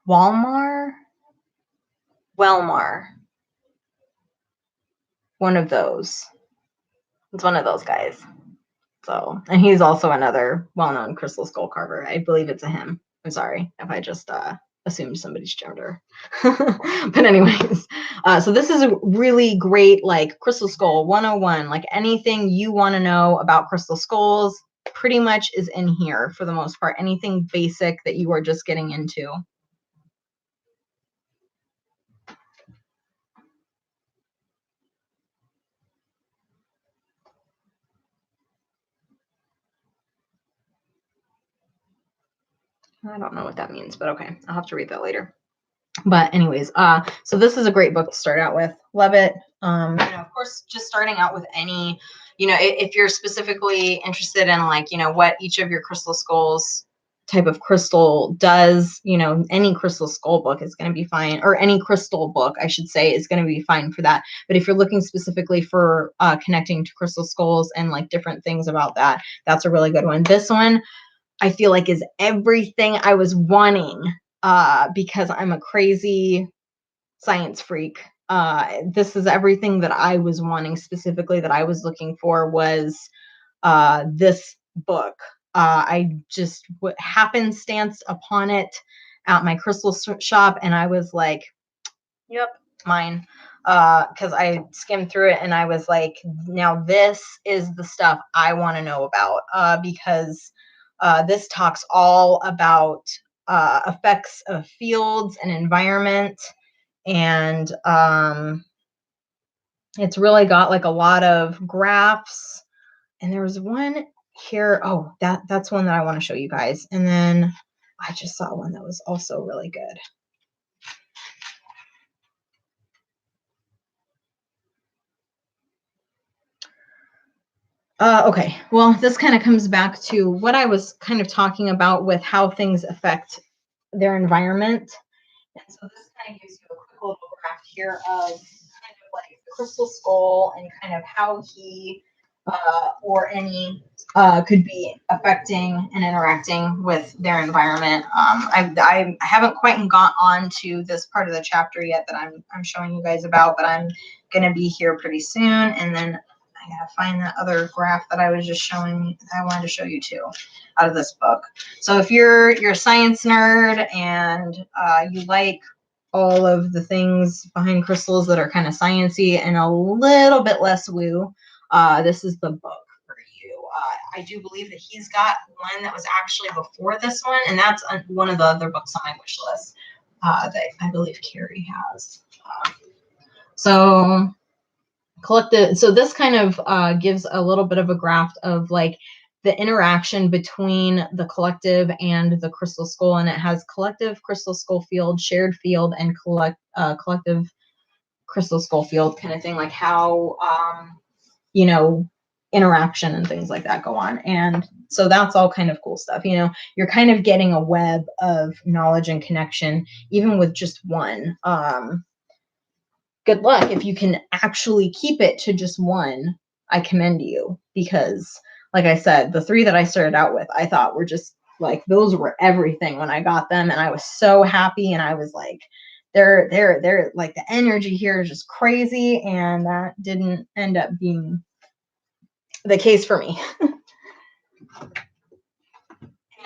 Walmart? Welmar? One of those. It's one of those guys. So, and he's also another well-known crystal skull carver. I believe it's a him. I'm sorry if I just assumed somebody's gender. But anyways, so this is a really great like crystal skull 101. Like anything you want to know about crystal skulls pretty much is in here for the most part. Anything basic that you are just getting into. I don't know what that means, but okay, I'll have to read that later. But anyways, so this is a great book to start out with. Love it. Of course, just starting out with any, if you're specifically interested in like, what each of your crystal skulls type of crystal does, any crystal skull book is going to be fine, or any crystal book, I should say, is going to be fine for that. But if you're looking specifically for connecting to crystal skulls and like different things about that, that's a really good one. This one, I feel like is everything I was wanting because I'm a crazy science freak. This is everything that I was wanting specifically that I was looking for was this book. I just happenstanced upon it at my crystal shop and I was like, yep, mine. Because I skimmed through it and I was like, now this is the stuff I want to know about because this talks all about effects of fields and environment. And it's really got like a lot of graphs. And there was one here. Oh, that's one that I want to show you guys. And then I just saw one that was also really good. Okay, well, this kind of comes back to what I was kind of talking about with how things affect their environment. And so this kind of gives you a quick little graph here of kind of like the crystal skull and kind of how he or any could be affecting and interacting with their environment. I haven't quite got on to this part of the chapter yet that I'm showing you guys about, but I'm going to be here pretty soon. And then I gotta find that other graph that I was just showing. I wanted to show you too, out of this book. So if you're a science nerd and you like all of the things behind crystals that are kind of sciencey and a little bit less woo, this is the book for you. I do believe that he's got one that was actually before this one, and that's one of the other books on my wish list that I believe Carrie has. So collective. So this kind of gives a little bit of a graph of like the interaction between the collective and the crystal skull, and it has collective crystal skull field, shared field, and collective crystal skull field kind of thing, like how interaction and things like that go on. And so that's all kind of cool stuff. You're kind of getting a web of knowledge and connection, even with just one. Good luck if you can actually keep it to just one. I commend you because like I said, the 3 that I started out with, I thought were just like, those were everything when I got them. And I was so happy. And I was like, they're like, the energy here is just crazy. And that didn't end up being the case for me.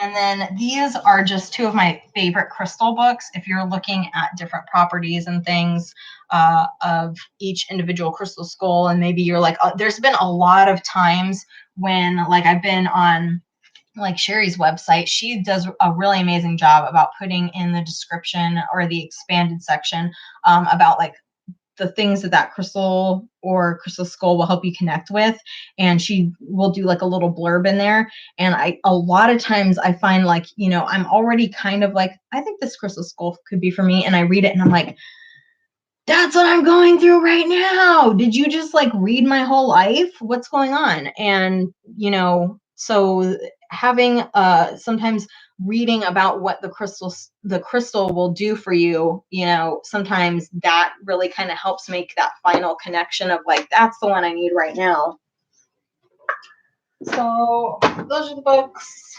And then these are just 2 of my favorite crystal books. If you're looking at different properties and things of each individual crystal skull, and maybe you're like, there's been a lot of times when like I've been on like Sherry's website, she does a really amazing job about putting in the description or the expanded section about like the things that crystal or crystal skull will help you connect with. And she will do like a little blurb in there. And a lot of times I find like, I'm already kind of like, I think this crystal skull could be for me. And I read it and I'm like, that's what I'm going through right now. Did you just like read my whole life? What's going on? And, so having sometimes reading about what the crystal will do for you, sometimes that really kind of helps make that final connection of like, that's the one I need right now. So those are the books.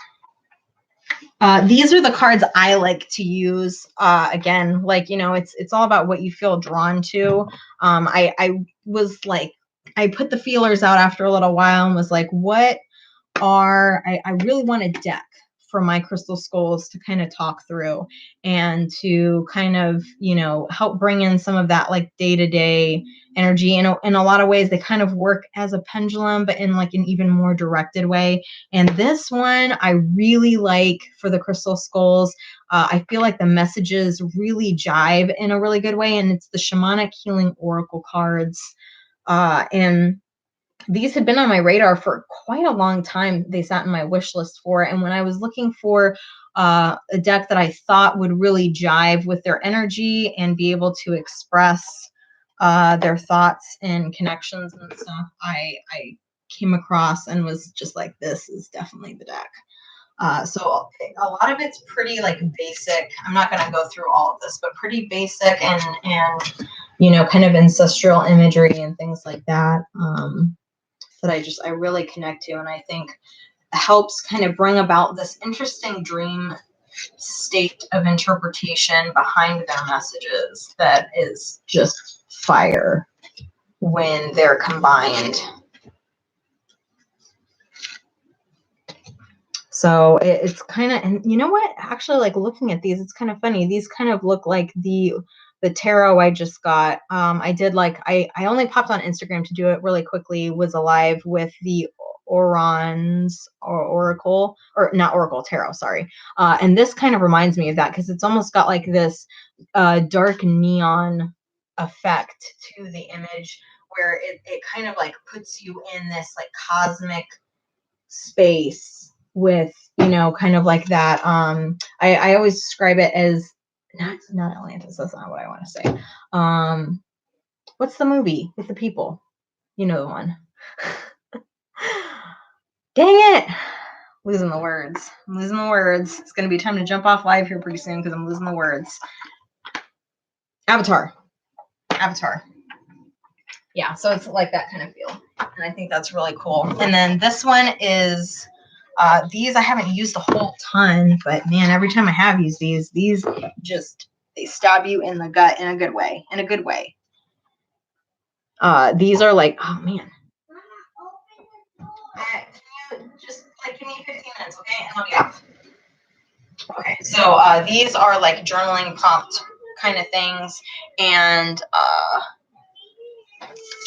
These are the cards I like to use. Again, like, it's all about what you feel drawn to. I was like, I put the feelers out after a little while and was like, I really want a deck for my crystal skulls to kind of talk through and to kind of, help bring in some of that like day-to-day energy. In a lot of ways, they kind of work as a pendulum, but in like an even more directed way. And this one I really like for the crystal skulls. I feel like the messages really jive in a really good way. And it's the Shamanic Healing Oracle cards. And these had been on my radar for quite a long time. They sat in my wish list for it. And when I was looking for a deck that I thought would really jive with their energy and be able to express their thoughts and connections and stuff, I came across and was just like, this is definitely the deck. So a lot of it's pretty like basic. I'm not going to go through all of this, but pretty basic and kind of ancestral imagery and things like that. That I really connect to, and I think helps kind of bring about this interesting dream state of interpretation behind their messages that is just fire when they're combined. So it's kind of, and you know what, actually, like looking at these, it's kind of funny. These kind of look like the tarot I just got. I did like, I only popped on Instagram to do it really quickly, was alive with the Orons or Oracle, or not Oracle, Tarot, sorry. And this kind of reminds me of that because it's almost got like this dark neon effect to the image where it kind of like puts you in this like cosmic space with, kind of like that. I always describe it as not Atlantis. That's not what I want to say. What's the movie with the people? You know the one. Dang it. Losing the words. I'm losing the words. It's going to be time to jump off live here pretty soon because I'm losing the words. Avatar. Yeah, so it's like that kind of feel. And I think that's really cool. And then this one is, these I haven't used a whole ton, but man, every time I have used these just, they stab you in the gut in a good way. These are like, oh man. Can you just like give me 15 minutes, okay? And I'll be off. Okay, so these are like journaling prompt kind of things. And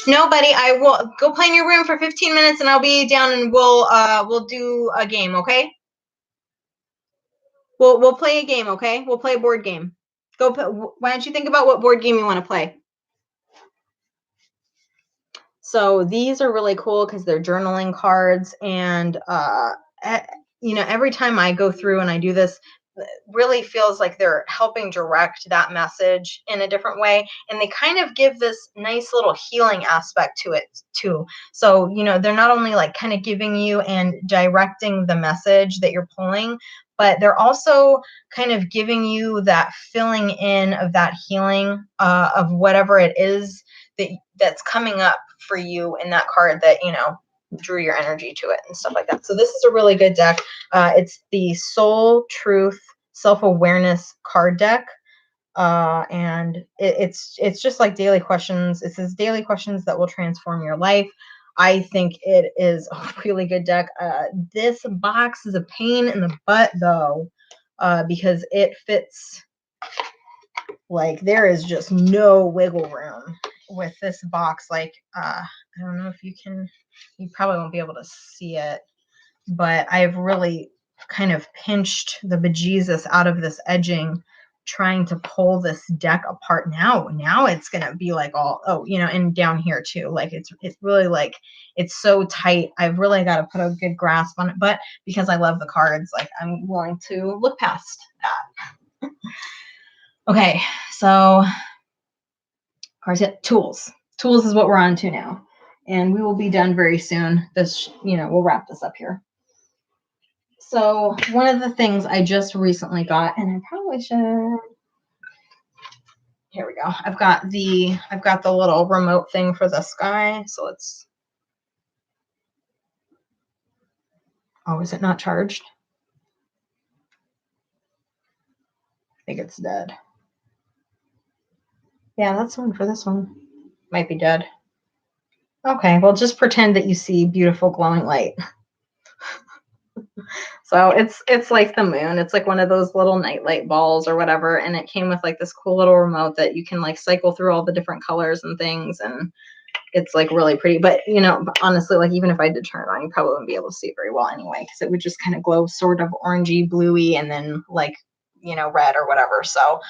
no, buddy, I will go play in your room for 15 minutes and I'll be down and we'll do a game, okay? We'll play a game, okay? We'll play a board game. Why don't you think about what board game you want to play? So these are really cool because they're journaling cards, and every time I go through and I do this, it really feels like they're helping direct that message in a different way, and they kind of give this nice little healing aspect to it too. So they're not only like kind of giving you and directing the message that you're pulling, but they're also kind of giving you that filling in of that healing of whatever it is that's coming up for you in that card that drew your energy to it and stuff like that. So this is a really good deck. It's the Soul Truth Self-Awareness card deck. And it's just like daily questions. It says daily questions that will transform your life. I think it is a really good deck. This box is a pain in the butt though, because it fits, like there is just no wiggle room with this box. Like I don't know if you probably won't be able to see it, but I've really kind of pinched the bejesus out of this edging trying to pull this deck apart. Now it's gonna be like all, oh, and down here too, like it's really like it's so tight. I've really got to put a good grasp on it, but because I love the cards, like I'm willing to look past that. Okay, so cards, tools is what we're on to now, and we will be done very soon. This, we'll wrap this up here. So one of the things I just recently got, and I probably should, here we go. I've got the little remote thing for the sky. So let's, oh, is it not charged? I think it's dead. Yeah, that's one for this one. Might be dead. Okay, well, just pretend that you see beautiful glowing light. So it's like the moon. It's like one of those little nightlight balls or whatever, and it came with like this cool little remote that you can like cycle through all the different colors and things, and it's like really pretty. But honestly, like even if I did turn it on, you probably wouldn't be able to see it very well anyway, because it would just kind of glow sort of orangey, bluey, and then like red or whatever. So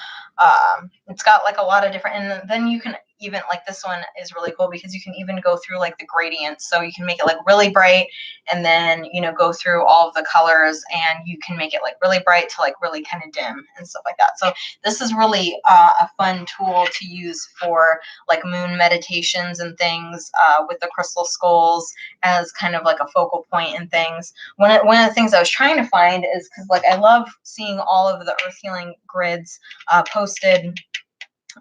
it's got like a lot of different, and then you can even, like this one is really cool because you can even go through like the gradients. So you can make it like really bright and then, go through all of the colors, and you can make it like really bright to like really kind of dim and stuff like that. So this is really a fun tool to use for like moon meditations and things, with the crystal skulls as kind of like a focal point and things. One of the things I was trying to find is, because like I love seeing all of the earth healing grids posted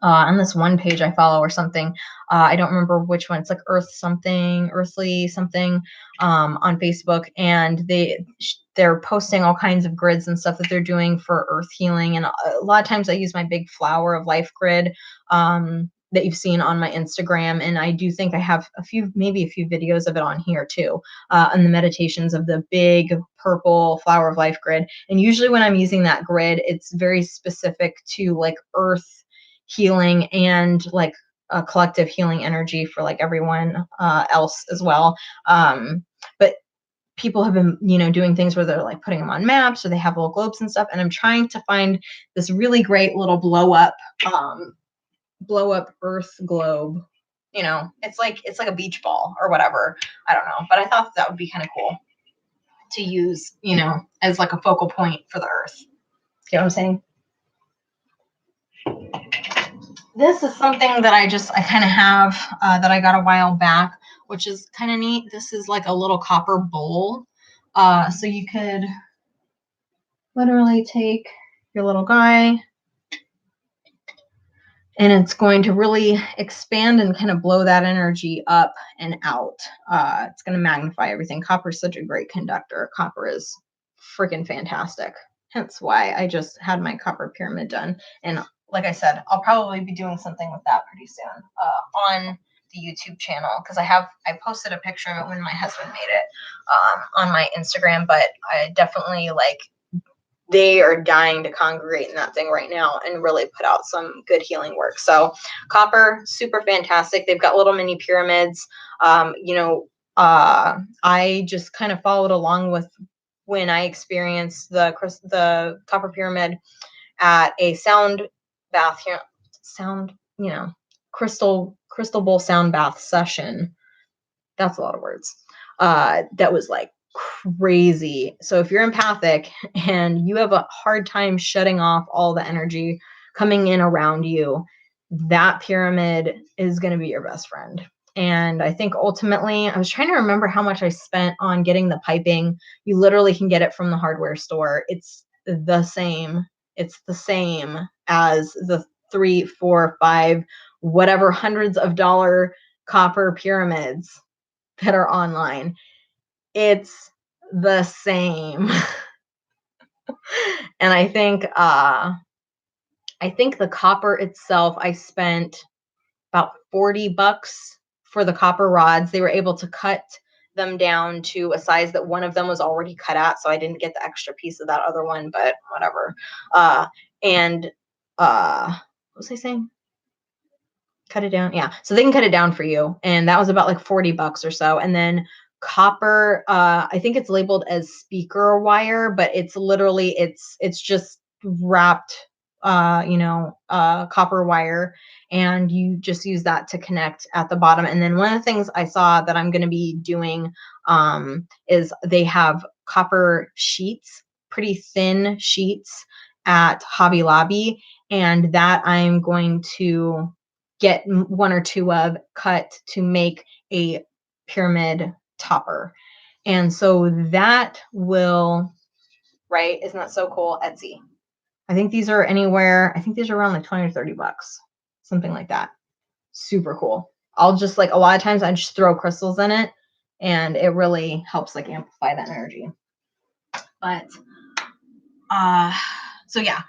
on this one page I follow or something. I don't remember which one. It's like earthly something, on Facebook, and they're posting all kinds of grids and stuff that they're doing for earth healing. And a lot of times I use my big flower of life grid, that you've seen on my Instagram. And I do think I have maybe a few videos of it on here too, on the meditations of the big purple flower of life grid. And usually when I'm using that grid, it's very specific to like earth healing and like a collective healing energy for like everyone else as well. But people have been, doing things where they're like putting them on maps, or they have little globes and stuff. And I'm trying to find this really great little blow up earth globe. It's like a beach ball or whatever. I don't know, but I thought that would be kind of cool to use, as like a focal point for the earth. You know what I'm saying? This is something that I kind of have, that I got a while back, which is kind of neat. This is like a little copper bowl. So you could literally take your little guy, and it's going to really expand and kind of blow that energy up and out. It's going to magnify everything. Copper is such a great conductor. Copper is freaking fantastic. Hence why I just had my copper pyramid done. And like I said, I'll probably be doing something with that pretty soon, on the YouTube channel, because I posted a picture of it when my husband made it, on my Instagram. But I definitely they are dying to congregate in that thing right now and really put out some good healing work. So copper, super fantastic. They've got little mini pyramids. I just kind of followed along with when I experienced the copper pyramid at a sound bath here, crystal bowl sound bath session. That's a lot of words. That was like crazy. So if you're empathic and you have a hard time shutting off all the energy coming in around you, that pyramid is going to be your best friend. And I think ultimately, I was trying to remember how much I spent on getting the piping. You literally can get it from the hardware store. It's the same. It's the same as the 3, 4, 5, whatever hundreds of dollar copper pyramids that are online. it's the same. And I think the copper itself, I spent about $40 for the copper rods. They were able to cut them down to a size that one of them was already cut at, so I didn't get the extra piece of that other one, but whatever. And what was I saying? Cut it down. Yeah. So they can cut it down for you. And that was about like $40 or so. And then copper, I think it's labeled as speaker wire, but it's literally it's just wrapped copper wire, and you just use that to connect at the bottom. And then one of the things I saw that I'm going to be doing is they have copper sheets, pretty thin sheets at Hobby Lobby, and that I'm going to get one or two of cut to make a pyramid topper. And so that will, right? Isn't that so cool? Etsy. I think these are around like 20 or $30, something like that. Super cool. I'll just like, a lot of times I just throw crystals in it, and it really helps like amplify that energy. But so yeah.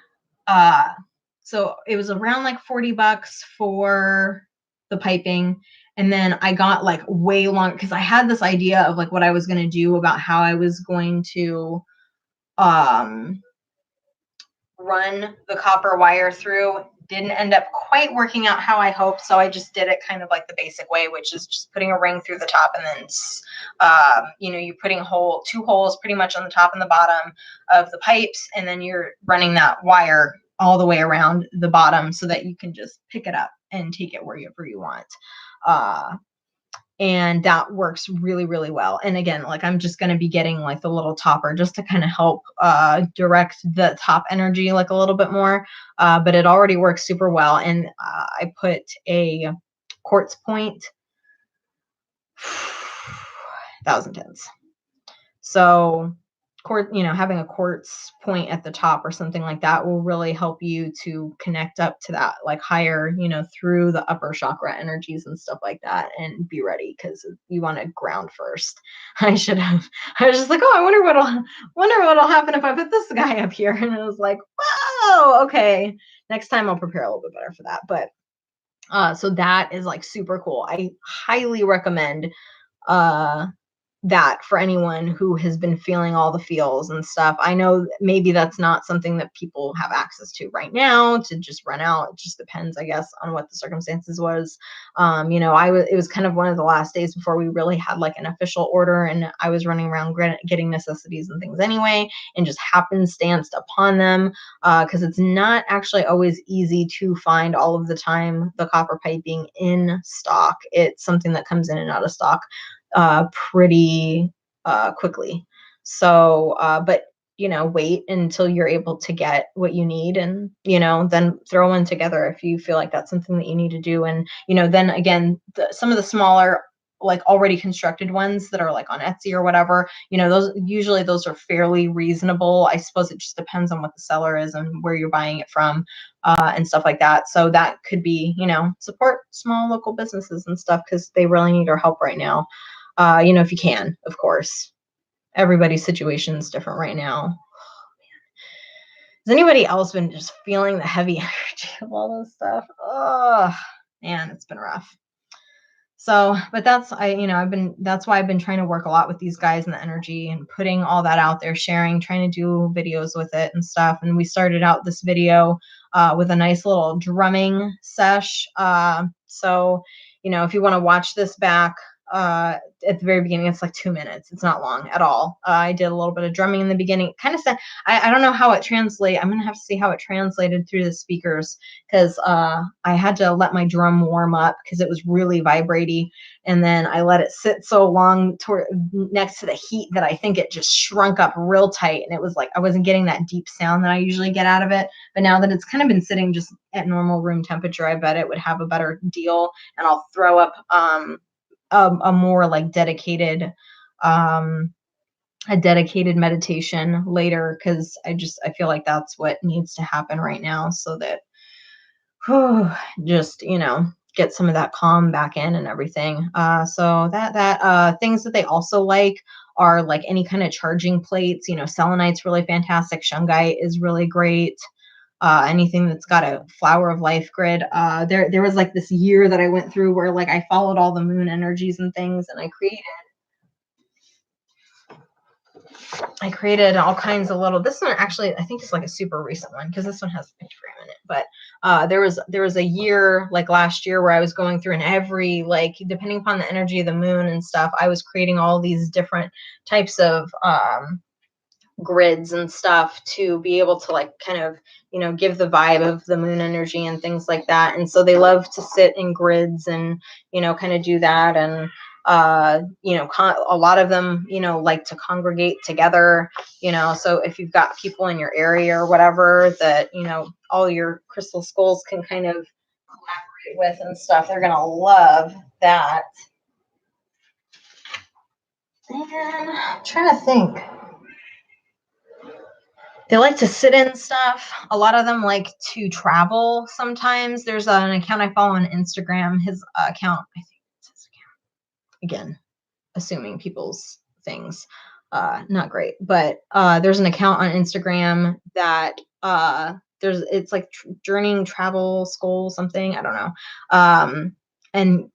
So it was around like $40 for the piping. And then I got like way long, because I had this idea of like what I was going to do about how I was going to run the copper wire through. Didn't end up quite working out how I hoped, so I just did it kind of like the basic way, which is just putting a ring through the top, and then you're putting two holes pretty much on the top and the bottom of the pipes, and then you're running that wire all the way around the bottom so that you can just pick it up and take it wherever you want. And that works really, really well. And again, like, I'm just going to be getting like the little topper just to kind of help direct the top energy like a little bit more. But it already works super well. And I put a quartz point, 1010s. So having a quartz point at the top or something like that will really help you to connect up to that like higher, through the upper chakra energies and stuff like that, and be ready, because you want to ground first. I was just like, oh, I wonder what'll happen if I put this guy up here. And I was like, whoa, okay. Next time I'll prepare a little bit better for that. But so that is like super cool. I highly recommend that for anyone who has been feeling all the feels and stuff. I know maybe that's not something that people have access to right now to just run out. It just depends, I guess, on what the circumstances was. It was kind of one of the last days before we really had like an official order, and I was running around getting necessities and things anyway, and just happenstanced upon them, because it's not actually always easy to find all of the time the copper piping in stock. It's something that comes in and out of stock pretty quickly. So, but wait until you're able to get what you need, and then throw one together if you feel like that's something that you need to do. And then again, some of the smaller, like already constructed ones that are like on Etsy or whatever, those are fairly reasonable. I suppose it just depends on what the seller is and where you're buying it from, and stuff like that. So that could be, support small local businesses and stuff, because they really need our help right now. If you can, of course. Everybody's situation is different right now. Has anybody else been just feeling the heavy energy of all this stuff? Oh man, it's been rough. So, but that's why I've been trying to work a lot with these guys and the energy, and putting all that out there, sharing, trying to do videos with it and stuff. And we started out this video with a nice little drumming sesh. So, if you want to watch this back, at the very beginning, it's like 2 minutes. It's not long at all. I did a little bit of drumming in the beginning. Kind of said, I don't know how it translates. I'm gonna have to see how it translated through the speakers, because I had to let my drum warm up because it was really vibraty, and then I let it sit so long next to the heat that I think it just shrunk up real tight, and it was like I wasn't getting that deep sound that I usually get out of it. But now that it's kind of been sitting just at normal room temperature, I bet it would have a better deal, and I'll throw up a more like dedicated meditation later, because I feel like that's what needs to happen right now, so that just get some of that calm back in and everything. So that things that they also like are like any kind of charging plates. Selenite's really fantastic. Shungite is really great. Anything that's got a flower of life grid. There was like this year that I went through where like I followed all the moon energies and things, and I created all kinds of little. This one actually, I think it's like a super recent one because this one has a pictogram in it. But there was a year like last year where I was going through, and every like depending upon the energy of the moon and stuff, I was creating all these different types of grids and stuff to be able to like kind of give the vibe of the moon energy and things like that. And so they love to sit in grids and kind of do that. And a lot of them like to congregate together. So if you've got people in your area or whatever that all your crystal skulls can kind of collaborate with and stuff, they're gonna love that. And I'm trying to think. They like to sit in stuff. A lot of them like to travel sometimes. There's an account I follow on Instagram. His account, I think it's his account. Again, assuming people's things. Not great. But there's an account on Instagram that it's like journeying travel skull something. I don't know. And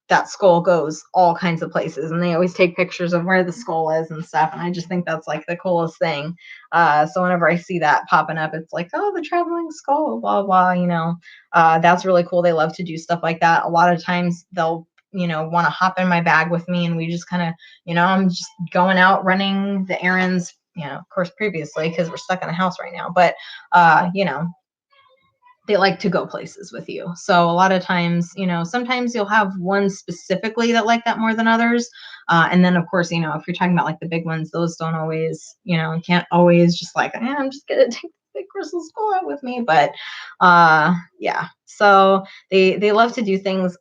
that skull goes all kinds of places, and they always take pictures of where the skull is and stuff, and I just think that's like the coolest thing. So whenever I see that popping up, it's like, oh, the traveling skull, blah blah. That's really cool. They love to do stuff like that. A lot of times they'll want to hop in my bag with me, and we just kind of I'm just going out running the errands, of course previously because we're stuck in the house right now, but they like to go places with you. So a lot of times, sometimes you'll have one specifically that like that more than others. And then of course, if you're talking about like the big ones, those don't always, can't always just like, I'm just going to take the big crystal skull out with me. But yeah, so they love to do things.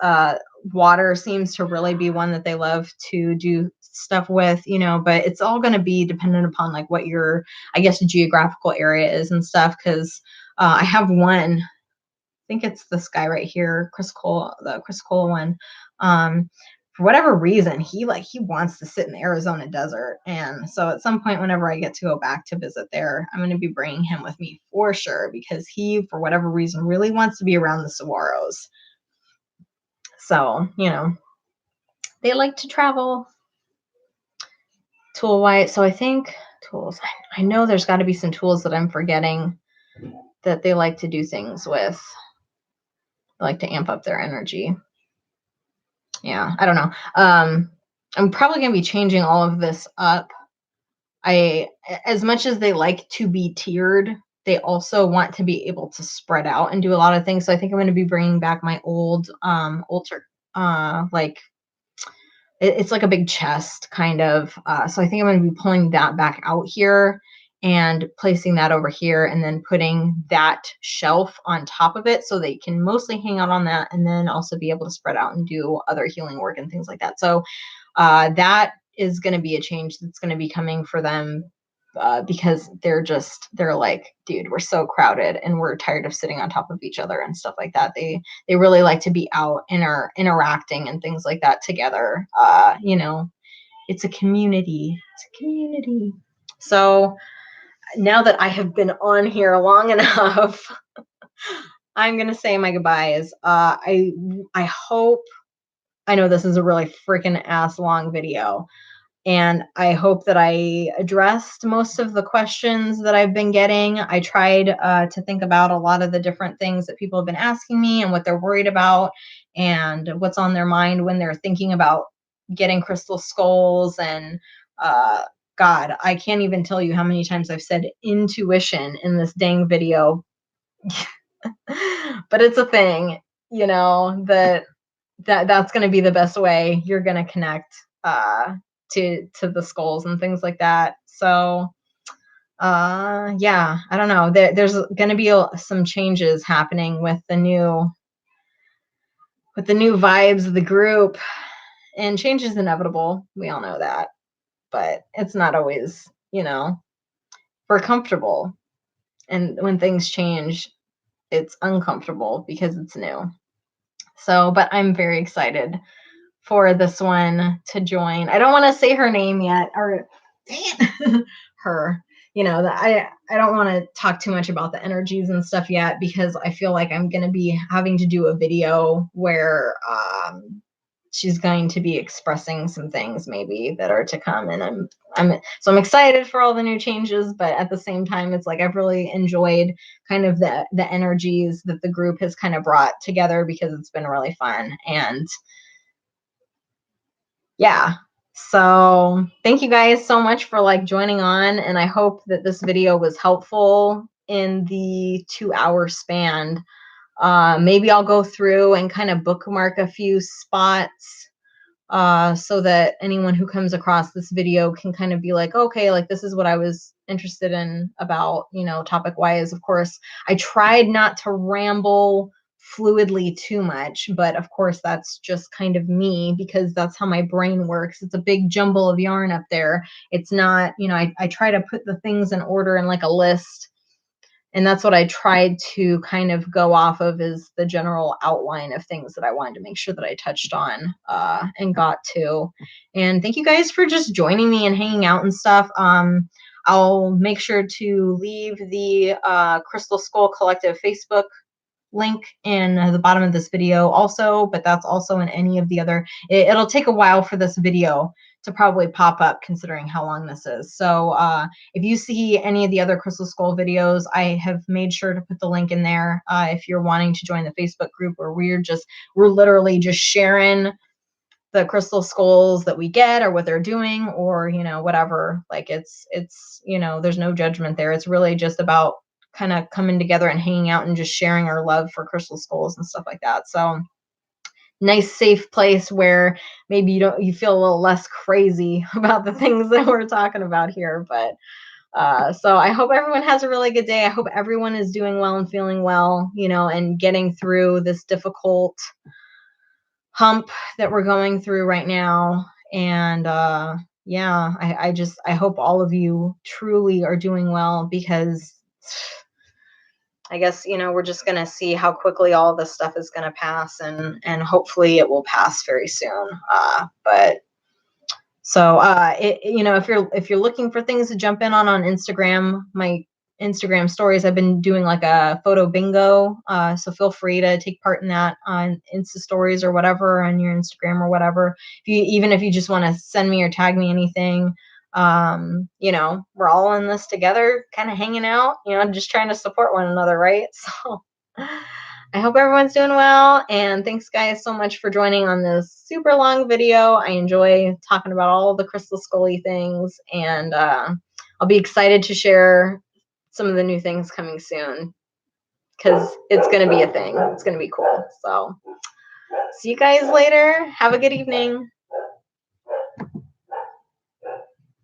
Water seems to really be one that they love to do stuff with, but it's all going to be dependent upon like what your, I guess, geographical area is and stuff. Cause I have one, I think it's this guy right here, the Chris Cole one. For whatever reason, he wants to sit in the Arizona desert. And so at some point, whenever I get to go back to visit there, I'm going to be bringing him with me for sure, because he, for whatever reason, really wants to be around the saguaros. So, they like to travel tool-wise. So I think tools, I know there's got to be some tools that I'm forgetting that they like to do things with. They like to amp up their energy. Yeah, I don't know. I'm probably going to be changing all of this up. As much as they like to be tiered, they also want to be able to spread out and do a lot of things. So I think I'm going to be bringing back my old, like it's like a big chest kind of. So I think I'm going to be pulling that back out here and placing that over here, and then putting that shelf on top of it so they can mostly hang out on that, and then also be able to spread out and do other healing work and things like that. So that is going to be a change that's going to be coming for them, because they're like, dude, we're so crowded and we're tired of sitting on top of each other and stuff like that. They really like to be out interacting and things like that together. It's a community. So now that I have been on here long enough, I'm gonna say my goodbyes. I hope, I know this is a really freaking ass long video, and I hope that I addressed most of the questions that I've been getting. I tried to think about a lot of the different things that people have been asking me and what they're worried about and what's on their mind when they're thinking about getting crystal skulls. And God, I can't even tell you how many times I've said intuition in this dang video. But it's a thing, that's going to be the best way you're going to connect to the skulls and things like that. So yeah, I don't know. There's going to be some changes happening with the new vibes of the group, and change is inevitable. We all know that, but it's not always, we're comfortable. And when things change, it's uncomfortable because it's new. So, but I'm very excited for this one to join. I don't want to say her name yet, or her. You know, I don't want to talk too much about the energies and stuff yet, because I feel like I'm going to be having to do a video where she's going to be expressing some things maybe that are to come, and I'm excited for all the new changes, but at the same time, it's like I've really enjoyed kind of the energies that the group has kind of brought together, because it's been really fun. And yeah, so thank you guys so much for like joining on, and I hope that this video was helpful in the 2-hour span. Maybe I'll go through and kind of bookmark a few spots, so that anyone who comes across this video can kind of be like, okay, like this is what I was interested in about, you know, topic wise. Of course, I tried not to ramble fluidly too much, but of course that's just kind of me, because that's how my brain works. It's a big jumble of yarn up there. It's not, you know, I try to put the things in order in like a list, and that's what I tried to kind of go off of, is the general outline of things that I wanted to make sure that I touched on and got to. And thank you guys for just joining me and hanging out and stuff. I'll make sure to leave the Crystal Skull Collective Facebook link in the bottom of this video also, but that's also in any of the other, it'll take a while for this video to probably pop up considering how long this is. So if you see any of the other Crystal Skull videos, I have made sure to put the link in there if you're wanting to join the Facebook group, where we're literally just sharing the crystal skulls that we get, or what they're doing, or, you know, whatever. Like it's, you know, there's no judgment there. It's really just about kind of coming together and hanging out and just sharing our love for crystal skulls and stuff like that. So nice safe place where maybe you feel a little less crazy about the things that we're talking about here. But so I hope everyone has a really good day. I hope everyone is doing well and feeling well, you know, and getting through this difficult hump that we're going through right now. And yeah, I hope all of you truly are doing well, because I guess, you know, we're just going to see how quickly all this stuff is going to pass, and hopefully it will pass very soon. But so you know, if you're looking for things to jump in on Instagram, my Instagram stories, I've been doing like a photo bingo. So feel free to take part in that on Insta stories or whatever, on your Instagram or whatever. Even if you just want to send me or tag me anything, you know, we're all in this together, kind of hanging out, you know, just trying to support one another, right? So I hope everyone's doing well, and thanks guys so much for joining on this super long video. I enjoy talking about all the crystal scully things, and I'll be excited to share some of the new things coming soon, because it's going to be a thing. It's going to be cool. So see you guys later. Have a good evening.